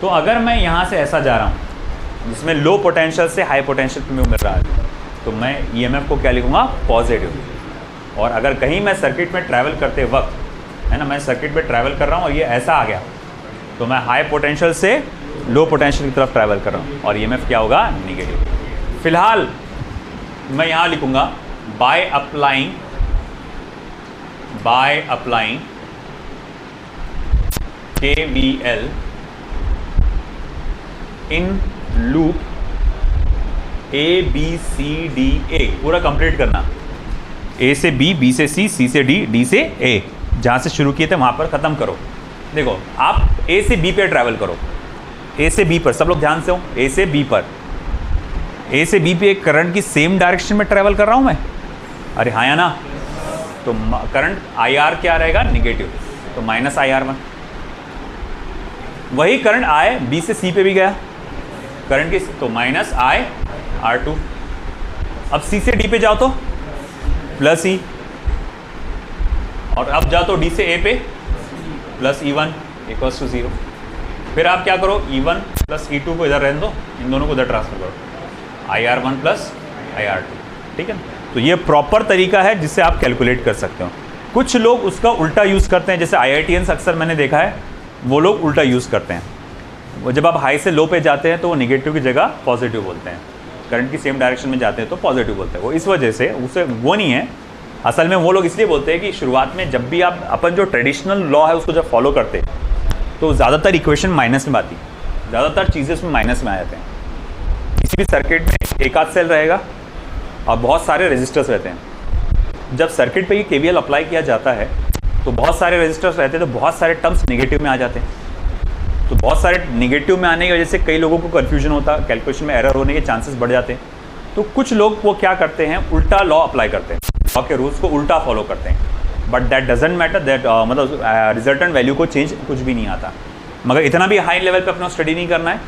तो अगर मैं यहाँ से ऐसा जा रहा हूँ जिसमें लो पोटेंशियल से हाई पोटेंशियल पे मिल रहा है, तो मैं ईएमएफ को क्या लिखूँगा? पॉजिटिव। और अगर कहीं मैं सर्किट में ट्रैवल करते वक्त, है ना, मैं सर्किट में ट्रैवल कर रहा हूँ और ये ऐसा आ गया, तो मैं हाई पोटेंशियल से लो पोटेंशियल की तरफ ट्रैवल कर रहा हूँ और ईएमएफ क्या होगा? नेगेटिव। फिलहाल मैं यहाँ लिखूँगा by applying KVL in loop A B C D A। पूरा कंप्लीट करना, A से B, B से C, C से D, D से A। जहाँ से शुरू किए थे वहाँ पर ख़त्म करो। देखो आप A से B पे ट्रैवल करो, A से B पर, सब लोग ध्यान से हो, A से B पर, A से B पे एक करंट की सेम डायरेक्शन में ट्रैवल कर रहा हूँ मैं। अरे हाँ या ना? तो करंट IR क्या रहेगा? निगेटिव, तो माइनस IR1। वही करंट I B से C पे भी गया करंट की, तो माइनस IR2। अब C से D पे जाओ तो प्लस E, और अब जाओ तो D से A पे प्लस E1 इक्वल्स टू 0। फिर आप क्या करो? E1 प्लस E2 को इधर रहने दो, इन दोनों को इधर ट्रांसफर करो, IR1 प्लस IR2। ठीक है, तो ये प्रॉपर तरीका है जिससे आप कैलकुलेट कर सकते हो। कुछ लोग उसका उल्टा यूज़ करते हैं, जैसे IITians अक्सर मैंने देखा है, वो लोग उल्टा यूज़ करते हैं। वो जब आप हाई से लो पे जाते हैं तो वो निगेटिव की जगह पॉजिटिव बोलते हैं, करंट की सेम डायरेक्शन में जाते हैं तो पॉजिटिव बोलते हैं। वो इस वजह से, उसे वो नहीं है असल में। वो लोग इसलिए बोलते हैं कि शुरुआत में जब भी आप अपन जो ट्रेडिशनल लॉ है उसको जब फॉलो करते हैं तो ज़्यादातर इक्वेशन माइनस में आती है, ज़्यादातर चीज़ें उसमें माइनस में आ जाते हैं। किसी भी सर्किट में एक आध सेल रहेगा और बहुत सारे रेजिस्टर्स रहते हैं। जब सर्किट पे ये केवीएल अप्लाई किया जाता है तो बहुत सारे रेजिस्टर्स रहते हैं, तो बहुत सारे टर्म्स नेगेटिव में आ जाते हैं। तो बहुत सारे नेगेटिव में आने की वजह से कई लोगों को कन्फ्यूजन होता है, कैलकुलेशन में एरर होने के चांसेस बढ़ जाते हैं। तो कुछ लोग वो क्या करते हैं, उल्टा लॉ अप्लाई करते हैं, लॉ के रूल्स को उल्टा फॉलो करते हैं। But that doesn't matter, that मतलब रिजल्टेंट वैल्यू को चेंज कुछ भी नहीं आता। मगर इतना भी हाई लेवल पे अपना स्टडी नहीं करना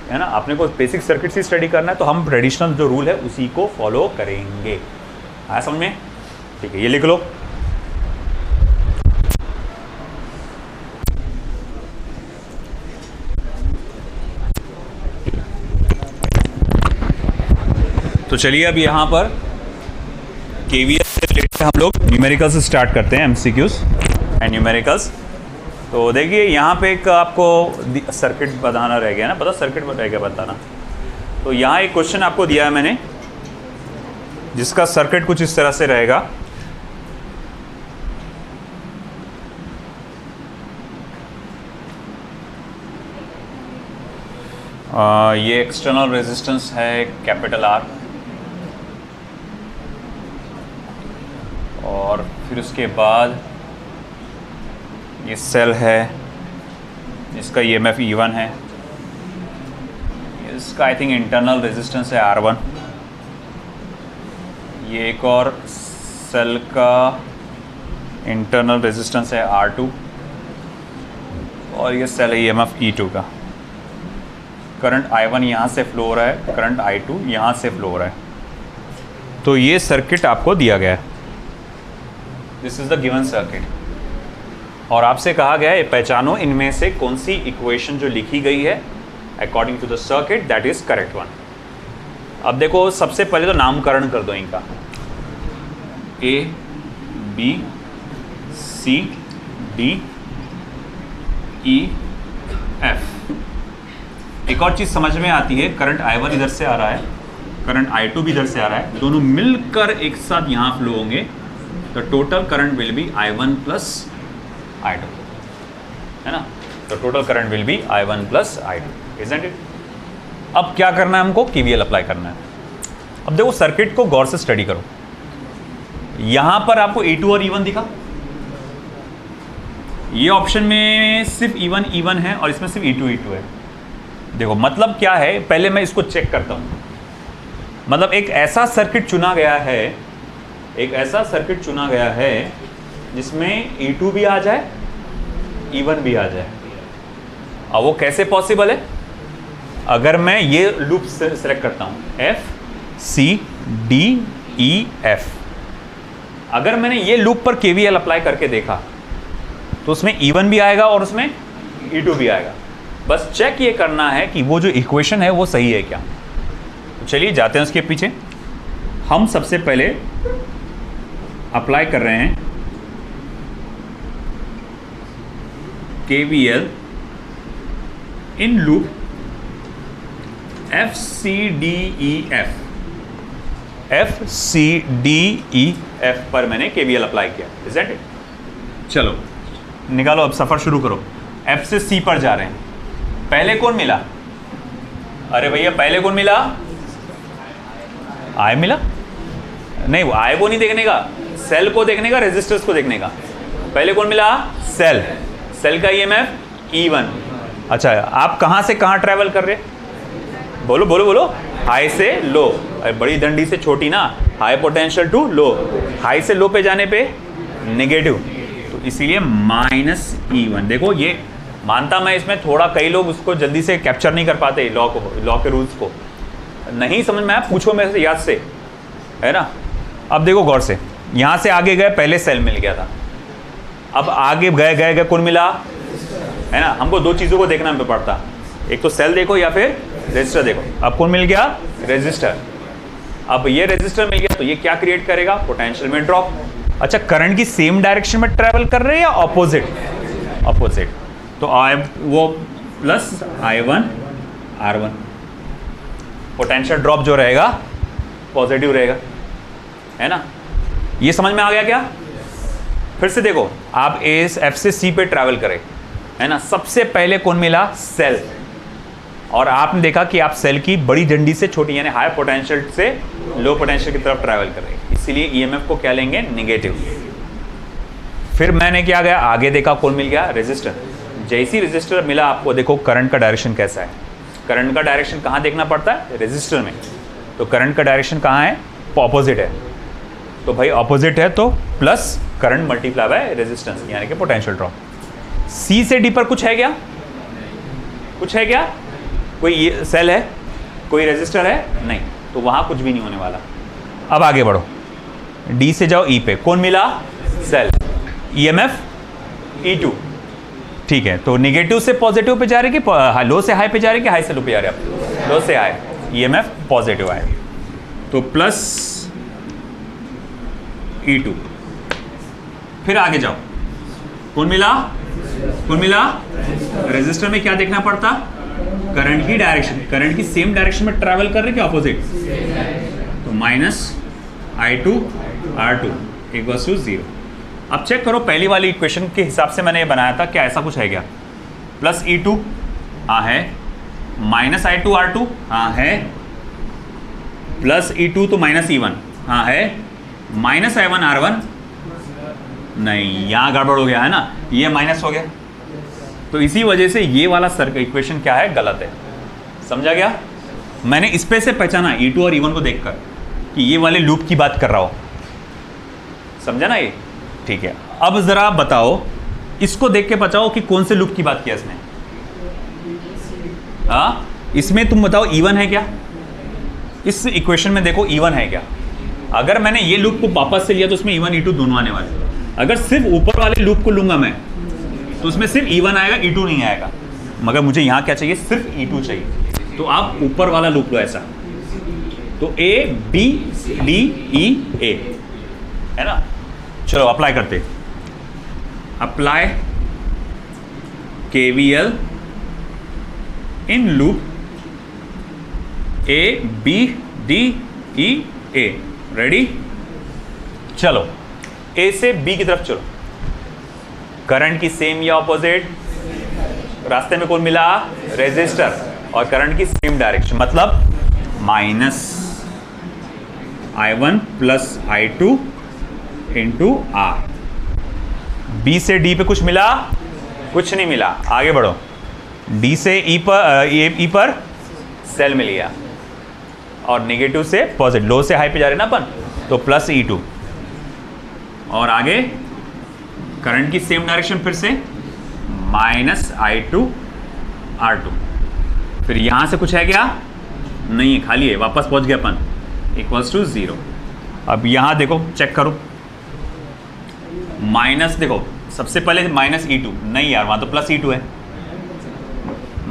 है ना, अपने को बेसिक सर्किट से स्टडी करना है, तो हम ट्रेडिशनल जो रूल है उसी को फॉलो करेंगे। आया समझ में? ठीक है, ये लिख लो। तो चलिए अब यहाँ पर केवीएल से रिलेटेड हम लोग न्यूमेरिकल्स से स्टार्ट करते हैं, एमसीक्यूज एंड न्यूमेरिकल्स। तो देखिए यहाँ पे एक आपको सर्किट बताना रह गया ना, पता सर्किट रह गया बताना। तो यहाँ एक क्वेश्चन आपको दिया है मैंने, जिसका सर्किट कुछ इस तरह से रहेगा। ये एक्सटर्नल रेजिस्टेंस है कैपिटल आर, और फिर उसके बाद ये सेल है जिसका ईएमएफ E1 है, इसका आई थिंक इंटरनल रेजिस्टेंस है R1। ये एक और सेल का इंटरनल रेजिस्टेंस है R2, और ये सेल है ईएमएफ E2 का। करंट I1 यहाँ से फ्लो हो रहा है, करंट I2 यहाँ से फ्लो हो रहा है। तो ये सर्किट आपको दिया गया है, this is the given circuit, और आपसे कहा गया है पहचानो इनमें से कौन सी इक्वेशन जो लिखी गई है according to the circuit that is correct one. अब देखो सबसे पहले तो नामकरण कर दो इनका, A B C D E F। एक और चीज़ समझ में आती है, करंट I1 इधर से आ रहा है, करंट I2 भी इधर से आ रहा है, दोनों मिलकर एक साथ यहाँ फ्लो होंगे, तो total current will be I1 plus I2, है ना। तो total current will be I1 plus I2, isn't it. अब क्या करना है हमको, KVL अप्लाई करना है। अब देखो सर्किट को गौर से स्टडी करो, यहाँ पर आपको E2 और E1 दिखा, ये ऑप्शन में सिर्फ E1 है और इसमें सिर्फ E2 है। देखो मतलब क्या है, पहले मैं इसको चेक करता हूँ। मतलब एक ऐसा सर्किट चुना गया है, एक ऐसा सर्किट चुना गया है जिसमें E2 भी आ जाए, E1 भी आ जाए। अब वो कैसे पॉसिबल है, अगर मैं ये लूप सेलेक्ट करता हूँ F C D E F, अगर मैंने ये लूप पर KVL अप्लाई करके देखा तो उसमें E1 भी आएगा और उसमें E2 भी आएगा। बस चेक ये करना है कि वो जो इक्वेशन है वो सही है क्या। तो चलिए जाते हैं उसके पीछे। हम सबसे पहले अप्लाई कर रहे हैं KVL in loop F C D E F। F C D E F पर मैंने KVL अप्लाई किया, इज दैट इट। चलो निकालो, अब सफ़र शुरू करो। F से C पर जा रहे हैं, पहले कौन मिला, अरे भैया पहले कौन मिला, I मिला। नहीं वो I को नहीं देखने का, सेल को देखने का, रेजिस्टर्स को देखने का। पहले कौन मिला, सेल, सेल का ईएमएफ E1। अच्छा आप कहाँ से कहाँ ट्रैवल कर रहे, बोलो बोलो बोलो, हाई से लो, अरे बड़ी डंडी से छोटी ना, high potential to low, high से लो पे जाने पे नेगेटिव, तो इसीलिए -E1। देखो ये मानता मैं इसमें थोड़ा, कई लोग उसको जल्दी से कैप्चर नहीं कर पाते, लॉ के रूल्स को नहीं समझ में आया, पूछो मेरे से याद से, है ना। अब देखो गौर से, यहाँ से आगे गए, पहले सेल मिल गया था, अब आगे गए कौन मिला, है ना। हमको दो चीज़ों को देखना पड़ता, एक तो सेल देखो या फिर रेजिस्टर देखो। अब कौन मिल गया, रेजिस्टर। अब ये रेजिस्टर मिल गया तो ये क्या क्रिएट करेगा, पोटेंशियल में ड्रॉप। अच्छा करंट की सेम डायरेक्शन में ट्रैवल कर रहे हैं या ऑपोजिट, ऑपोजिट, तो वो plus I1 R1, potential drop जो रहेगा पॉजिटिव रहेगा, है ना। ये समझ में आ गया क्या। फिर से देखो, आप F से C पे ट्रैवल करें, है ना। सबसे पहले कौन मिला, सेल, और आपने देखा कि आप सेल की बड़ी डंडी से छोटी यानी हाई पोटेंशियल से लो पोटेंशियल की तरफ ट्रैवल कर रहे हैं, इसलिए ईएमएफ को क्या लेंगे, नेगेटिव। फिर मैंने क्या गया, आगे देखा कौन मिल गया, रेजिस्टर। जैसी रेजिस्टर मिला आपको, देखो करंट का डायरेक्शन कैसा है, करंट का डायरेक्शन कहाँ देखना पड़ता है, रेजिस्टर में। तो करंट का डायरेक्शन कहाँ है, ऑपोजिट है, तो भाई ऑपोजिट है तो plus current multiply by resistance यानी कि पोटेंशियल ड्रॉप। सी से डी पर कुछ है क्या, कुछ है क्या, कोई सेल है, कोई रेजिस्टर है, नहीं, तो वहाँ कुछ भी नहीं होने वाला। अब आगे बढ़ो, डी से जाओ ई पे, कौन मिला, सेल, ईएमएफ E2, ठीक है। तो नेगेटिव से पॉजिटिव पे जा रहे कि लो से हाई पे जा रहे कि हाई से लो पे जा रहे, आप लो से हाई, ईएमएफ पॉजिटिव आए। तो प्लस E2। फिर आगे जाओ, कौन मिला? रेजिस्टर में क्या देखना पड़ता? करंट की डायरेक्शन, करंट की सेम डायरेक्शन में ट्रैवल कर रहे क्या ऑपोजिट? तो minus I2 R2 equals to 0। अब चेक करो, पहली वाली इक्वेशन के हिसाब से मैंने ये बनाया था, क्या ऐसा कुछ है क्या? प्लस E2 हाँ है, माइनस I2 R2 हाँ है, प्लस E2 तो माइनस E1 हाँ है, माइनस I1 R1 नहीं, यहाँ गड़बड़ हो गया है ना, ये माइनस हो गया। तो इसी वजह से ये वाला सर्कल इक्वेशन क्या है, गलत है। समझा गया? मैंने इस पे से पहचाना E2 और E1 को देखकर कि ये वाले लूप की बात कर रहा हो। समझा ना ये? ठीक है। अब जरा बताओ, इसको देख के बताओ कि कौन से लूप की बात किया इसने। हाँ, इसमें तुम बताओ E1 है क्या? इस इक्वेशन में देखो E1 है क्या? अगर मैंने ये लूप को वापस से लिया तो उसमें E1 E2 दोनों आने वाले। अगर सिर्फ ऊपर वाले लूप को लूंगा मैं तो उसमें सिर्फ E1 आएगा, E2 नहीं आएगा। मगर मुझे यहाँ क्या चाहिए? सिर्फ E2 चाहिए। तो आप ऊपर वाला लूप लो ऐसा, तो A B D E A है ना। चलो अप्लाई करते, apply KVL in loop A B D E A। Ready? चलो A से B की तरफ चलो। करंट की सेम या ऑपोजिट? रास्ते में कौन मिला? रेजिस्टर। और करंट की सेम डायरेक्शन, मतलब minus I1 plus I2 into R। B से D पे कुछ मिला? कुछ नहीं मिला। आगे बढ़ो, D से E पर सेल मिल गया, और नेगेटिव से पॉजिटिव, लो से हाई पे जा रहे ना अपन, तो प्लस E2। और आगे करंट की सेम डायरेक्शन फिर से माइनस I2 R2। फिर यहां से कुछ है क्या? नहीं है, खाली है, वापस पहुंच गया अपन, इक्वल्स टू 0। अब यहां देखो, चेक करो, माइनस देखो, सबसे पहले माइनस E2 नहीं यार, वहां तो प्लस E2 है।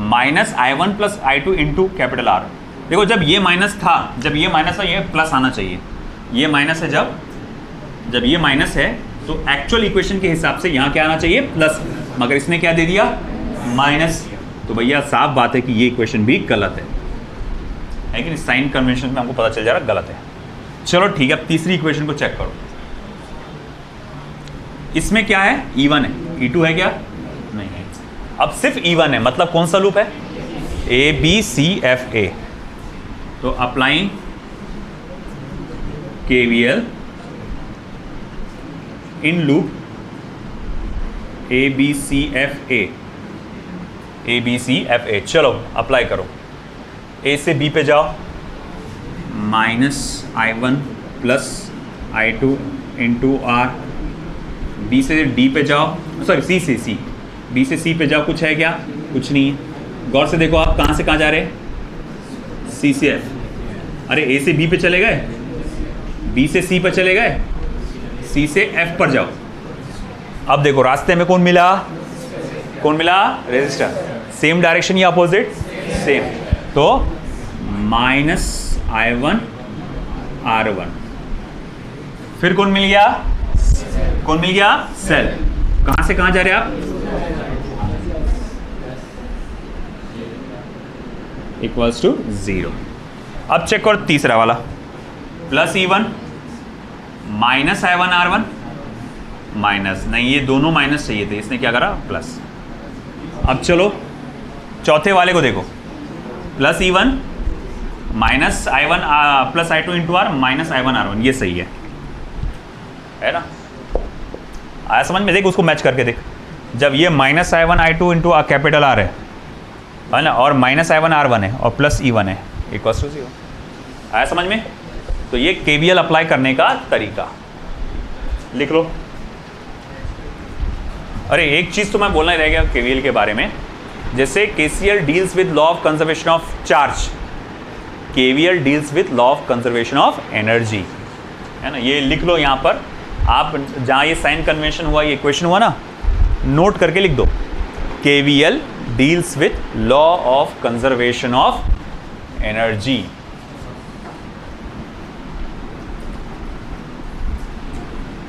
Minus I1 plus I2 into capital R। देखो जब ये माइनस था, जब ये माइनस था, ये प्लस आना चाहिए। ये माइनस है, जब ये माइनस है तो एक्चुअल इक्वेशन के हिसाब से यहाँ क्या आना चाहिए? प्लस। मगर इसने क्या दे दिया? माइनस। तो भैया साफ बात है कि ये इक्वेशन भी गलत है कि नहीं? साइन कन्वेंशन में हमको पता चल जा रहा गलत है। चलो ठीक है, अब तीसरी इक्वेशन को चेक करो। इसमें क्या है? E1 है, E2 है क्या? नहीं है। अब सिर्फ E1 है, मतलब कौन सा लूप है? A B C F A। तो applying KVL in loop A B C F A, A B C F A। चलो अप्लाई करो, A से B पे जाओ, minus I1 plus I2 into R। B से D पे जाओ, सॉरी C से C, B से C पे जाओ, कुछ है क्या? कुछ नहीं है। गौर से देखो, आप कहाँ से कहाँ जा रहे हैं? C से F। अरे A से B पे चले गए, B से C पे चले गए, C से F पर जाओ। अब देखो रास्ते में कौन मिला? रेजिस्टर। सेम डायरेक्शन या अपोजिट? सेम। तो माइनस I1 R1। फिर कौन मिल गया? सेल। कहां से कहां जा रहे हैं आप? Equals to 0। अब चेक करो तीसरा वाला, plus E1 minus I1 R1, minus नहीं, ये दोनों माइनस चाहिए थे, इसने क्या करा? प्लस। अब चलो चौथे वाले को देखो, plus E1 minus I1 plus I2 into R minus I1 R1। ये सही है ना? आया समझ में? देख उसको मैच करके देख, जब ये minus I1 I2 into capital R है ना, और माइनस I1 R1 है और प्लस E1 है, इक्वल्स टू 0। आया समझ में? तो ये KVL अप्लाई करने का तरीका लिख लो। अरे एक चीज़ तो मैं बोलना ही रह गया KVL के बारे में, जैसे KCL deals with law of conservation of charge, KVL deals with law of conservation of energy, है ना। ये लिख लो यहाँ पर, आप जहाँ ये साइन कन्वेंशन हुआ, ये इक्वेशन हुआ ना, नोट करके लिख दो, KVL deals with law of conservation of energy.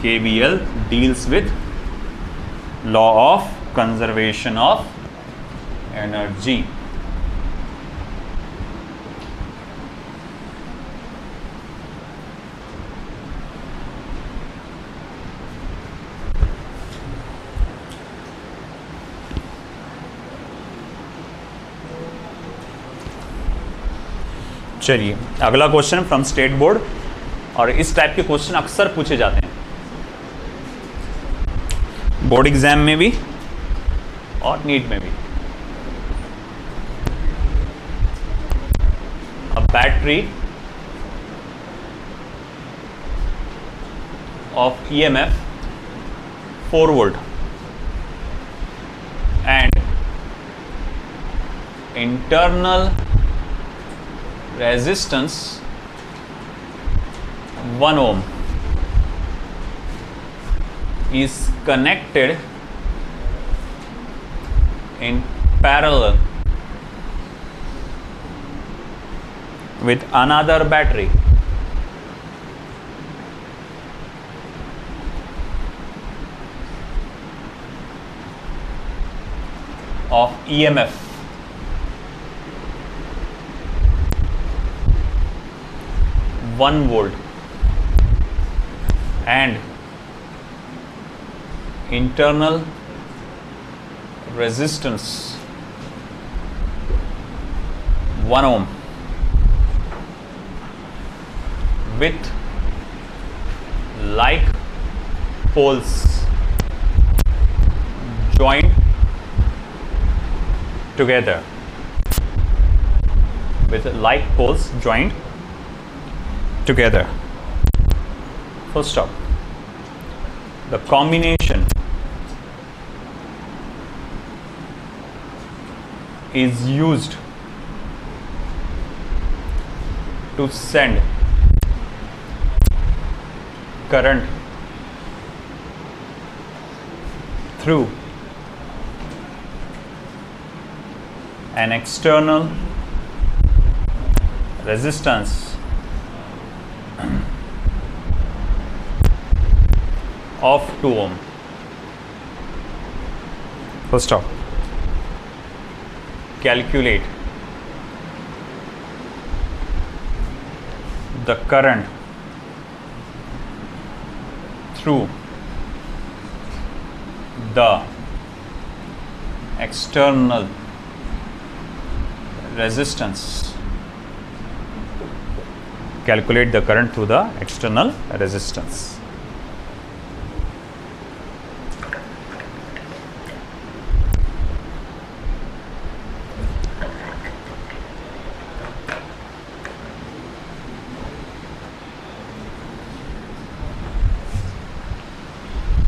KVL deals with law of conservation of energy. चलिए अगला क्वेश्चन फ्रॉम स्टेट बोर्ड, और इस टाइप के क्वेश्चन अक्सर पूछे जाते हैं बोर्ड एग्जाम में भी और नीट में भी. A battery of EMF 4 volt and internal resistance 1 ohm is connected in parallel with another battery of EMF 1 volt and internal resistance 1 ohm with like poles joined together, with like poles joined together. First stop. The combination is used to send current through an external resistance of 2 ohm. First stop. Calculate the current through the external resistance. Calculate the current through the external resistance.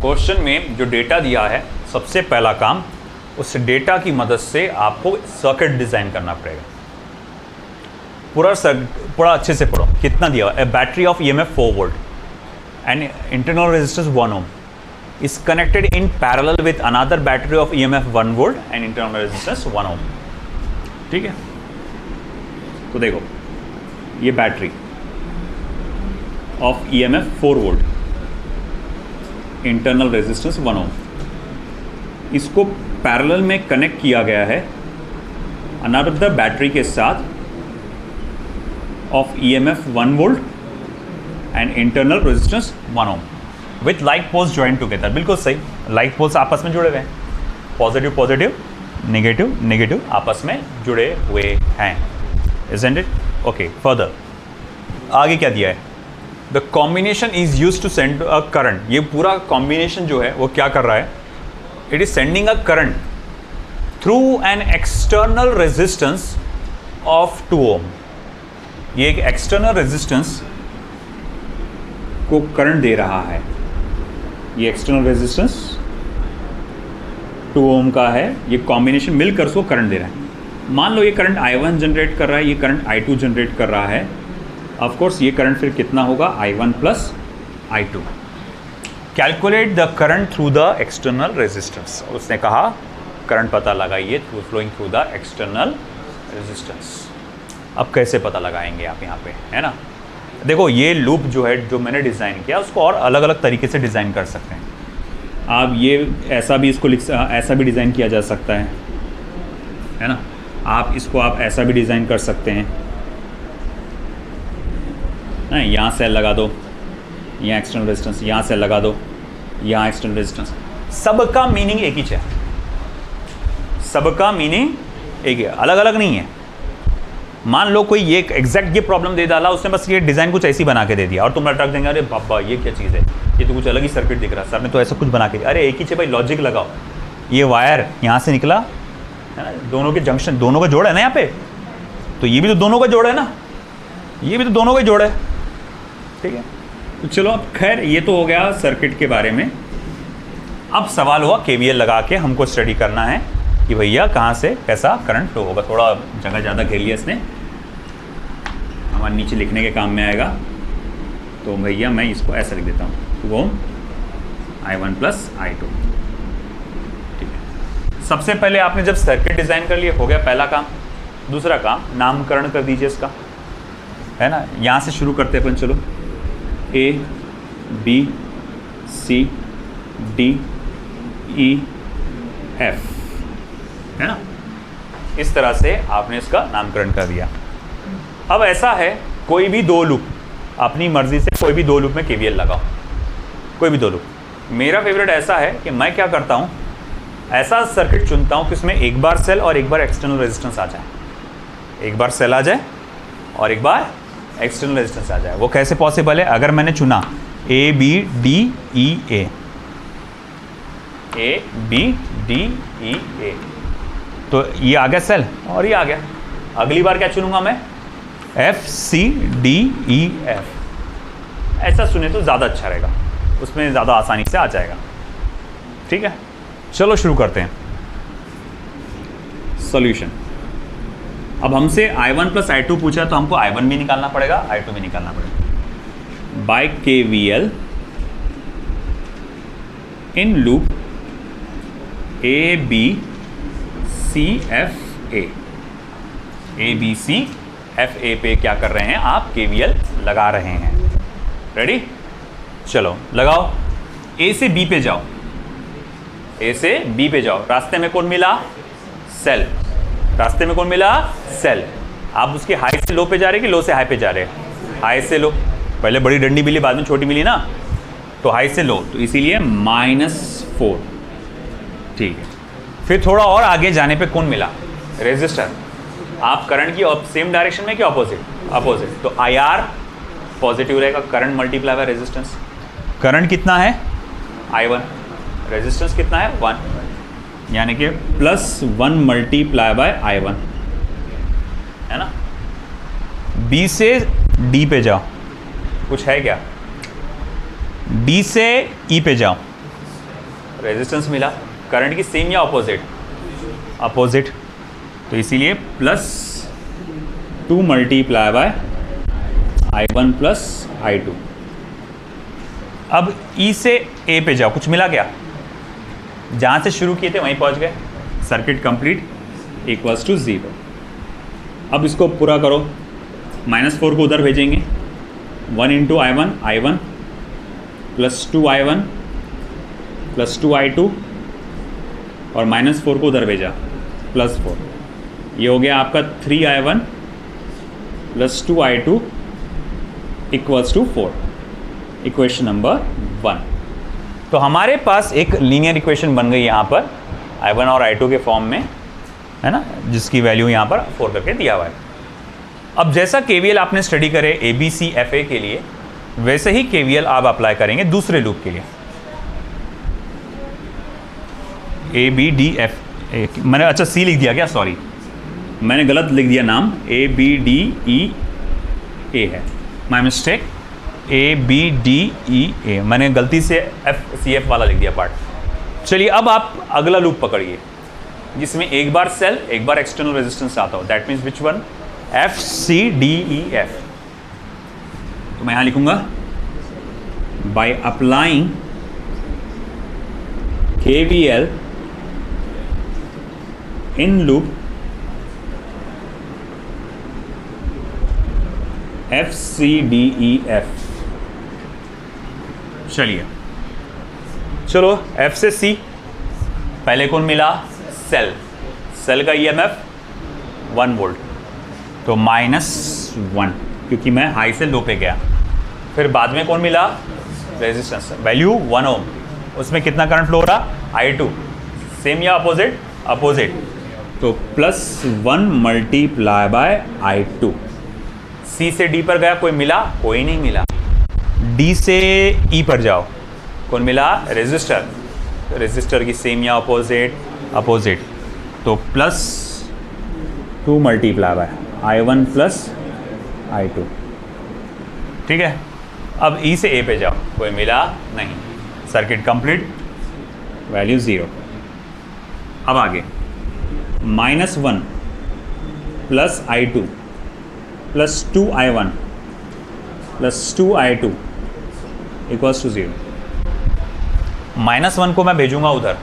Question में जो data दिया है, सबसे पहला काम उस data की मदद से आपको सर्किट डिजाइन करना पड़ेगा. पूरा अच्छे से पढ़ो. कितना दिया? A battery of EMF 4 volt and internal resistance 1 ohm is connected in parallel with another battery of EMF 1 volt and internal resistance 1 ohm. ठीक है, तो देखो ये battery of EMF 4 volt, internal resistance 1 ohm, इसको पैरेलल में connect किया गया है अनदर बैटरी के साथ of EMF 1 volt and internal resistance 1 ohm with like poles join together. बिल्कुल सही, लाइक पोल्स आपस में जुड़े हुए हैं. पॉजिटिव पॉजिटिव, नेगेटिव नेगेटिव आपस में जुड़े हुए हैं. Isn't it? ओके, फर्दर आगे क्या दिया है? The combination is use to send a current. ये पूरा कॉम्बिनेशन जो है वो क्या कर रहा है? It is sending a current through an external resistance of 2 ohm. ये एक एक्सटर्नल रेजिस्टेंस को करंट दे रहा है. ये एक्सटर्नल रेजिस्टेंस 2 ohm का है. ये कॉम्बिनेशन मिलकर उसको करंट दे रहा है. मान लो ये करंट I1 जनरेट कर रहा है, ये करंट I2 जनरेट कर रहा है. ऑफ कोर्स ये करंट फिर कितना होगा? I1 plus I2. Calculate the current through the external resistance. उसने कहा करंट पता लगाइए through flowing through the external resistance. अब कैसे पता लगाएंगे आप यहाँ पे, है ना? देखो ये लूप जो है जो मैंने डिज़ाइन किया उसको और अलग अलग तरीके से डिज़ाइन कर सकते हैं आप। ये ऐसा भी इसको ऐसा भी डिज़ाइन किया जा सकता है ना। आप इसको आप ऐसा भी डिज़ाइन कर सकते हैं ना, यहाँ सेल लगा दो, यहाँ एक्सटर्नल रेजिस्टेंस, यहाँ सेल लगा दो, यहाँ एक्सटर्नल रेजिस्टेंस। सबका मीनिंग एक ही है, सबका मीनिंग एक है, अलग अलग नहीं है। मान लो कोई ये एग्जैक्ट ये प्रॉब्लम दे डाला उसने, बस ये डिज़ाइन कुछ ऐसी बना के दे दिया और तुम अटक देंगे अरे बाबा ये क्या चीज़ है, ये तो कुछ अलग ही सर्किट दिख रहा है, सर ने तो ऐसा कुछ बना के दिया। अरे एक ही चीज़ भाई, लॉजिक लगाओ। ये वायर यहाँ से निकला है ना, दोनों के जंक्शन, दोनों का जोड़ है ना यहाँ पे, तो ये भी तो दोनों का जोड़ है ना, ये भी तो दोनों का जोड़ है, ठीक है। तो चलो अब खैर ये तो हो गया सर्किट के बारे में। अब सवाल हुआ केवीएल लगा के हमको स्टडी करना है कि भैया कहाँ से कैसा करंट फ्लो होगा। थोड़ा जगह ज़्यादा घेर लिया इसने, हमारे नीचे लिखने के काम में आएगा। तो भैया मैं इसको ऐसा लिख देता हूँ, 2 ओम I1 प्लस I2, ठीक है। सबसे पहले आपने जब सर्किट डिज़ाइन कर लिया, हो गया पहला काम। दूसरा काम नामकरण कर दीजिए इसका, है ना। यहाँ से शुरू करते हैं अपन, चलो A B C D E F, है ना। इस तरह से आपने इसका नामकरण कर दिया। अब ऐसा है कोई भी दो लूप, अपनी मर्जी से कोई भी दो लूप में केवीएल लगाओ, कोई भी दो लूप। मेरा फेवरेट ऐसा है कि मैं क्या करता हूँ, ऐसा सर्किट चुनता हूँ कि उसमें एक बार सेल और एक बार एक्सटर्नल रेजिस्टेंस आ जाए, एक बार सेल आ जाए और एक बार एक्सटर्नल रेजिस्टेंस आ जाए। वो कैसे पॉसिबल है? अगर मैंने चुना A B D E A, A B D E A, तो ये आ गया सेल और ये आ गया। अगली बार क्या चुनूंगा मैं? F C D E F। ऐसा सुने तो ज़्यादा अच्छा रहेगा, उसमें ज़्यादा आसानी से आ जाएगा, ठीक है। चलो शुरू करते हैं सॉल्यूशन। अब हमसे I1 प्लस I2 पूछा तो हमको I1 भी निकालना पड़ेगा, I2 भी निकालना पड़ेगा। By KVL in loop A B C F A, A B C F A पे क्या कर रहे हैं आप? KVL लगा रहे हैं। रेडी? चलो लगाओ। A से B पे जाओ, A से B पे जाओ। रास्ते में कौन मिला? सेल। रास्ते में कौन मिला? सेल। आप उसके हाई से लो पे जा रहे हैं कि लो से हाई पे जा रहे हैं? हाई से लो। पहले बड़ी डंडी मिली, बाद में छोटी मिली ना, तो हाई से लो, तो इसीलिए -4, ठीक है। फिर थोड़ा और आगे जाने पे कौन मिला? रेजिस्टर। आप करंट की सेम डायरेक्शन में कि ऑपोजिट? अपोजिट। तो IR पॉजिटिव रहेगा, current multiply by resistance. Current कितना है? I1। रेजिस्टेंस कितना है? 1, यानी कि +1 मल्टीप्लाई बाय I1, है ना। B से D पे जाओ, कुछ है क्या? D से E पे जाओ, रेजिस्टेंस मिला। करंट की सेम या ऑपोजिट? अपोजिट। तो इसीलिए +2 multiply by I1 plus I2। अब E से A पे जाओ, कुछ मिला क्या? जहाँ से शुरू किए थे वहीं पहुँच गए। Circuit complete equals to 0। अब इसको पूरा करो, -4 को उधर भेजेंगे, 1 इंटू I1 +2 I1 +2 I2 और -4 को उधर भेजा, +4। ये हो गया आपका 3 I1 +2 I2 equals to 4। Equation number 1। तो हमारे पास एक लीनियर इक्वेशन बन गई यहाँ पर I1 और I2 के फॉर्म में, है ना, जिसकी वैल्यू यहाँ पर 4 करके दिया हुआ है। अब जैसा KVL आपने स्टडी करे ABCFA के लिए, वैसे ही KVL आप अप्लाई करेंगे दूसरे लूप के लिए। ABDF, मैंने अच्छा C लिख दिया क्या? सॉरी, मैंने गलत लिख दिया नाम, ABDEA है, माई मिस्टेक। ABDEA, मैंने गलती से FCF वाला लिख दिया पार्ट। चलिए अब आप अगला लूप पकड़िए जिसमें एक बार सेल एक बार एक्सटर्नल रेजिस्टेंस आता हो। That means which one? FCDEF। तो मैं यहाँ लिखूंगा by applying KVL in loop FCDEF। चलिए चलो F से C, पहले कौन मिला? सेल। सेल का EMF 1 वोल्ट, तो -1 क्योंकि मैं हाई से लो पे गया। फिर बाद में कौन मिला? रेजिस्टेंस, वैल्यू 1 ओम, उसमें कितना करंट फ्लो हो रहा? I2। सेम या अपोजिट? अपोजिट, तो +1 मल्टीप्लाई बाय I2। C से D पर गया, कोई मिला? कोई नहीं मिला। D से E पर जाओ, कौन मिला? रेजिस्टर। रेजिस्टर की सेम या अपोजिट? अपोजिट, तो +2 multiply by I1 plus I2। ठीक है, अब E से A पे जाओ, कोई मिला? नहीं। Circuit complete, value 0। अब आगे -1 plus I2 plus 2I1 plus 2I2 equals to 0। -1 को मैं भेजूंगा उधर,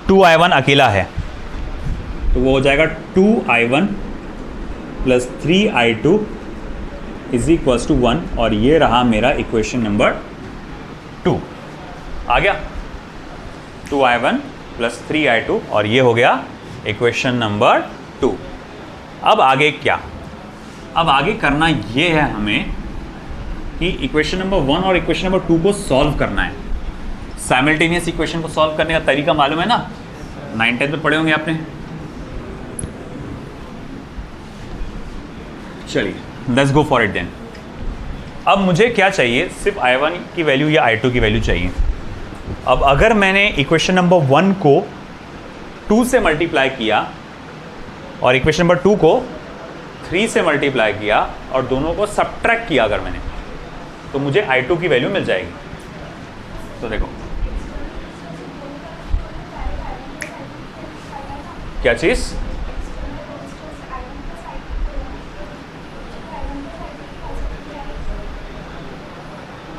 2I1 अकेला है, तो वो हो जाएगा 2I1 plus 3I2 is equals to 1, और ये रहा मेरा इक्वेशन नंबर 2। आ गया 2I1 प्लस 3I2, और ये हो गया इक्वेशन नंबर 2। अब आगे क्या? अब आगे करना ये है हमें कि इक्वेशन नंबर 1 और इक्वेशन नंबर 2 को सॉल्व करना है। साइमल्टेनियस इक्वेशन को सॉल्व करने का तरीका मालूम है ना? 9th-10th में पढ़े होंगे आपने। चलिए let's go for it then. अब मुझे क्या चाहिए? सिर्फ I1 की वैल्यू या I2 की वैल्यू चाहिए। अब अगर मैंने इक्वेशन नंबर 1 को 2 से मल्टीप्लाई किया और इक्वेशन नंबर 2 को 3 से मल्टीप्लाई किया और दोनों को सब्ट्रैक्ट किया अगर मैंने, तो मुझे I2 की वैल्यू मिल जाएगी। तो देखो क्या चीज?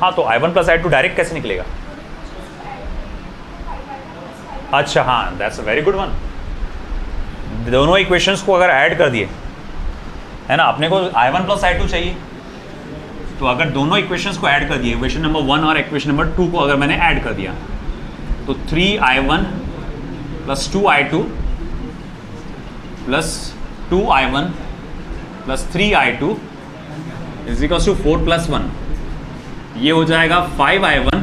हाँ, तो I1 प्लस I2 डायरेक्ट कैसे निकलेगा? अच्छा हाँ, that's a very good one. दोनों इक्वेशंस को अगर ऐड कर दिए, है ना, अपने को I1 प्लस I2 चाहिए, तो अगर दोनों इक्वेशंस को ऐड कर दिए, इक्वेशन नंबर 1 और इक्वेशन नंबर 2 को अगर मैंने ऐड कर दिया, तो 3I1 plus 2I2 plus 2I1 plus 3I2 is equals to 4 plus 1, ये हो जाएगा 5I1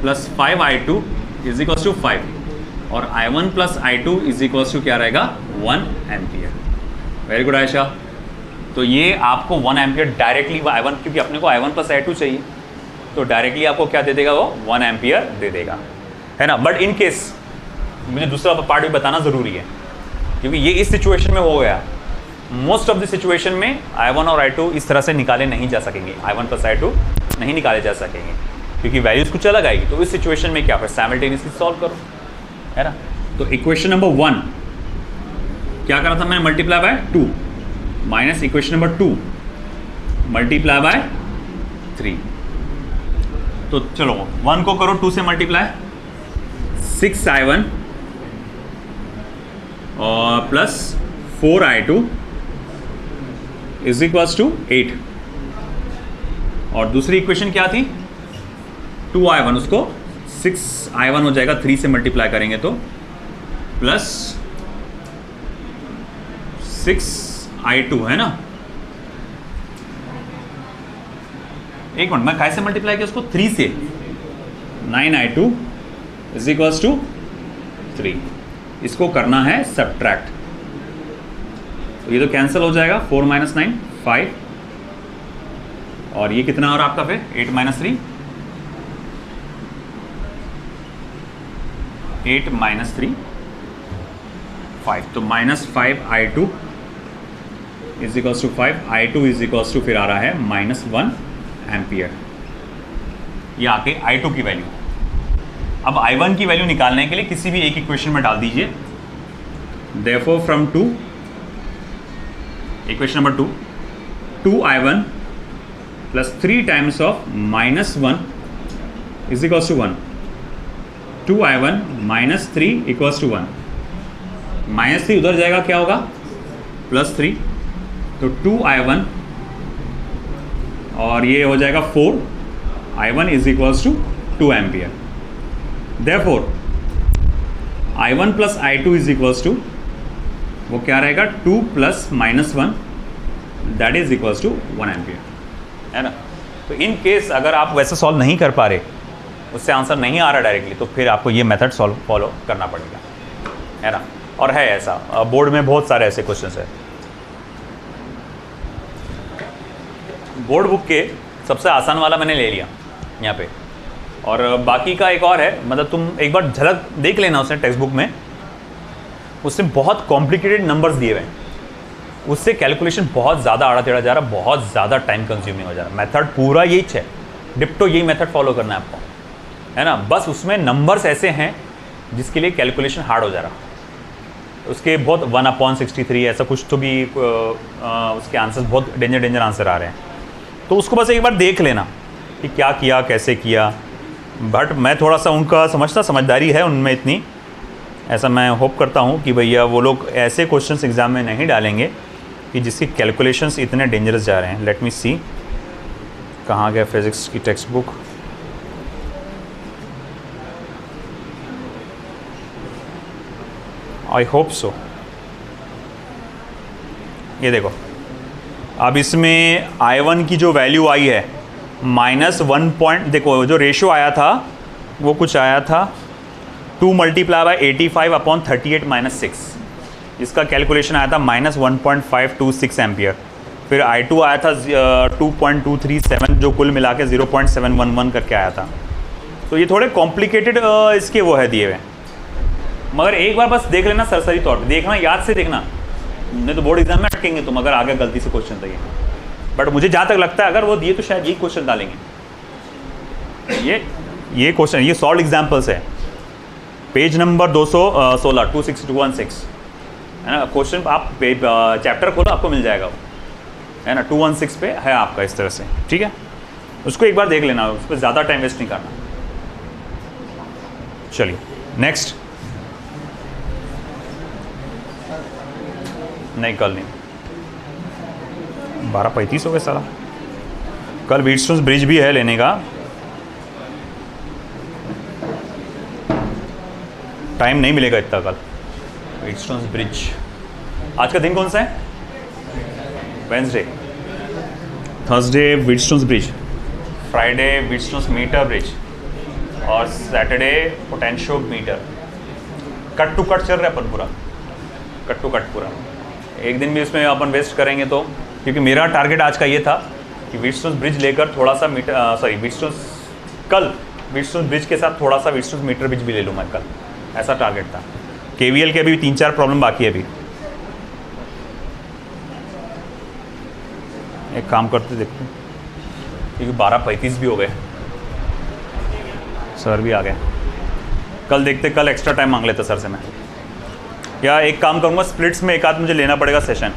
plus 5I2 is equals to 5, और I1 plus I2 is equals to क्या रहेगा? 1 एम्पियर। Very good Ayesha. तो ये आपको 1 एम्पियर डायरेक्टली I1, क्योंकि अपने को I1 प्लस I2 चाहिए, तो डायरेक्टली आपको क्या दे देगा? वो 1 एम्पियर दे देगा, है ना। बट इन केस मुझे दूसरा पार्ट भी बताना ज़रूरी है, क्योंकि ये इस सिचुएशन में हो गया। मोस्ट ऑफ द सिचुएशन में I1 और I2 इस तरह से निकाले नहीं जा सकेंगे, I1 प्लस I2 नहीं निकाले जा सकेंगे, क्योंकि वैल्यूज कुछ अलग आएगी। तो इस सिचुएशन में क्या, फिर साइमल्टेनियसली सॉल्व करो, है ना। तो इक्वेशन नंबर 1 क्या करा था मैंने? Multiply by 2 minus equation number 2 multiply by 3। तो चलो 1 को करो 2 से मल्टीप्लाई, 6I1 और plus 4I2 is equals to 8, और दूसरी इक्वेशन क्या थी? 2I1, उसको 6I1 हो जाएगा, 3 से मल्टीप्लाई करेंगे तो प्लस 6I2, है ना। एक मिनट, मैं कैसे मल्टीप्लाई किया उसको? 3 से, 9I2 इज इक्वल्स टू 3। इसको करना है सब्ट्रैक्ट, तो ये तो कैंसिल हो जाएगा, 4 माइनस 9 5, और ये कितना और आपका फिर 8 माइनस 3 8 माइनस 3 5, तो minus 5I2 is equals to 5, I2 is equals to फिर आ रहा है -1 एम्पियर। ये आके I2 की वैल्यू। अब I1 की वैल्यू निकालने के लिए किसी भी एक इक्वेशन में डाल दीजिए। Therefore from 2, equation number 2, 2I1 plus 3 times of -1 is equals to 1, 2I1 -3 equals to 1, -3 उधर जाएगा क्या होगा? +3, तो 2i1 और ये हो जाएगा 4i1 is equals to 2 ampere. Therefore i1 plus i2 is equals to, वो क्या रहेगा, 2 plus -1 that is equals to 1 ampere, है ना। तो इन केस अगर आप वैसे सॉल्व नहीं कर पा रहे, उससे आंसर नहीं आ रहा डायरेक्टली, तो फिर आपको ये मेथड सॉल्व फॉलो करना पड़ेगा, है ना। और है ऐसा, बोर्ड में बहुत सारे ऐसे क्वेश्चंस है। बोर्ड बुक के सबसे आसान वाला मैंने ले लिया यहाँ पे, और बाकी का एक और है, मतलब तुम एक बार झलक देख लेना उसने टेक्स्ट बुक में, उससे बहुत कॉम्प्लिकेटेड नंबर्स दिए हुए हैं, उससे कैलकुलेशन बहुत ज़्यादा आड़ा टेढ़ा जा रहा है, बहुत ज़्यादा टाइम कंज्यूमिंग हो जा रहा है। मेथड पूरा यही है, डिप्टो यही मेथड फॉलो करना है आपको, है ना। बस उसमें नंबर्स ऐसे हैं जिसके लिए कैलकुलेशन हार्ड हो जा रहा है, उसके बहुत 1/63 ऐसा कुछ तो भी उसके आंसर्स बहुत डेंजर आंसर आ रहे हैं। तो उसको बस एक बार देख लेना कि क्या किया, कैसे किया। बट मैं थोड़ा सा उनका समझदारी है उनमें इतनी, ऐसा मैं होप करता हूँ कि भैया वो लोग ऐसे क्वेश्चंस एग्ज़ाम में नहीं डालेंगे कि जिसकी कैलकुलेशंस इतने डेंजरस जा रहे हैं। लेट मी सी, कहाँ गया फिज़िक्स की text book. I hope so. ये देखो, अब इसमें i1 की जो वैल्यू आई है -1 पॉइंट, देखो जो रेशियो आया था वो कुछ आया था 2 × 85/38 - 6, इसका कैलकुलेशन आया था -1.526 एम्पियर। फिर i2 आया था 2.237, जो कुल मिला के 0.711 करके आया था। तो ये थोड़े कॉम्प्लिकेटेड इसके वो है दिए हुए, मगर एक बार बस देख लेना सरसरी तौर पे, देखना याद से देखना, नहीं तो बोर्ड एग्जाम में अटकेंगे तुम अगर आगे गलती से क्वेश्चन था ये। बट मुझे जहाँ तक लगता है अगर वो दिए तो शायद यही क्वेश्चन डालेंगे। ये क्वेश्चन, ये सॉल्व एग्जाम्पल्स है, पेज नंबर 216 216 है ना। क्वेश्चन आप चैप्टर खोलो, आपको मिल जाएगा वो, है ना। 216 पे है आपका इस तरह से, ठीक है। उसको एक बार देख लेना, उस पर ज़्यादा टाइम वेस्ट नहीं करना। चलिए नेक्स्ट। नहीं कल नहीं, 12:35 हो गए सारा। कल व्हीटस्टोन्स ब्रिज भी है लेने का, टाइम नहीं मिलेगा इतना कल। व्हीटस्टोन्स ब्रिज, आज का दिन कौन सा है? Wednesday, Thursday Wheatstone's bridge, Friday Wheatstone's metre bridge, और Saturday potentiometer. Cut to cut चल रहा है अपन पूरा, कट टू कट पूरा। एक दिन भी उसमें अपन वेस्ट करेंगे तो, क्योंकि मेरा टारगेट आज का ये था कि व्हीटस्टोन्स ब्रिज लेकर थोड़ा सा कल व्हीटस्टोन्स ब्रिज के साथ थोड़ा सा व्हीटस्टोन्स मीटर ब्रिज भी ले लूँ मैं कल, ऐसा टारगेट था। केवीएल के अभी 3-4 प्रॉब्लम बाकी है अभी, एक काम करते देखते, क्योंकि 12:35 भी हो गए, सर भी आ गए। कल देखते, कल एक्स्ट्रा टाइम मांग लेता सर से मैं, या एक काम करूँगा स्प्लिट्स में एक आध मुझे लेना पड़ेगा सेशन।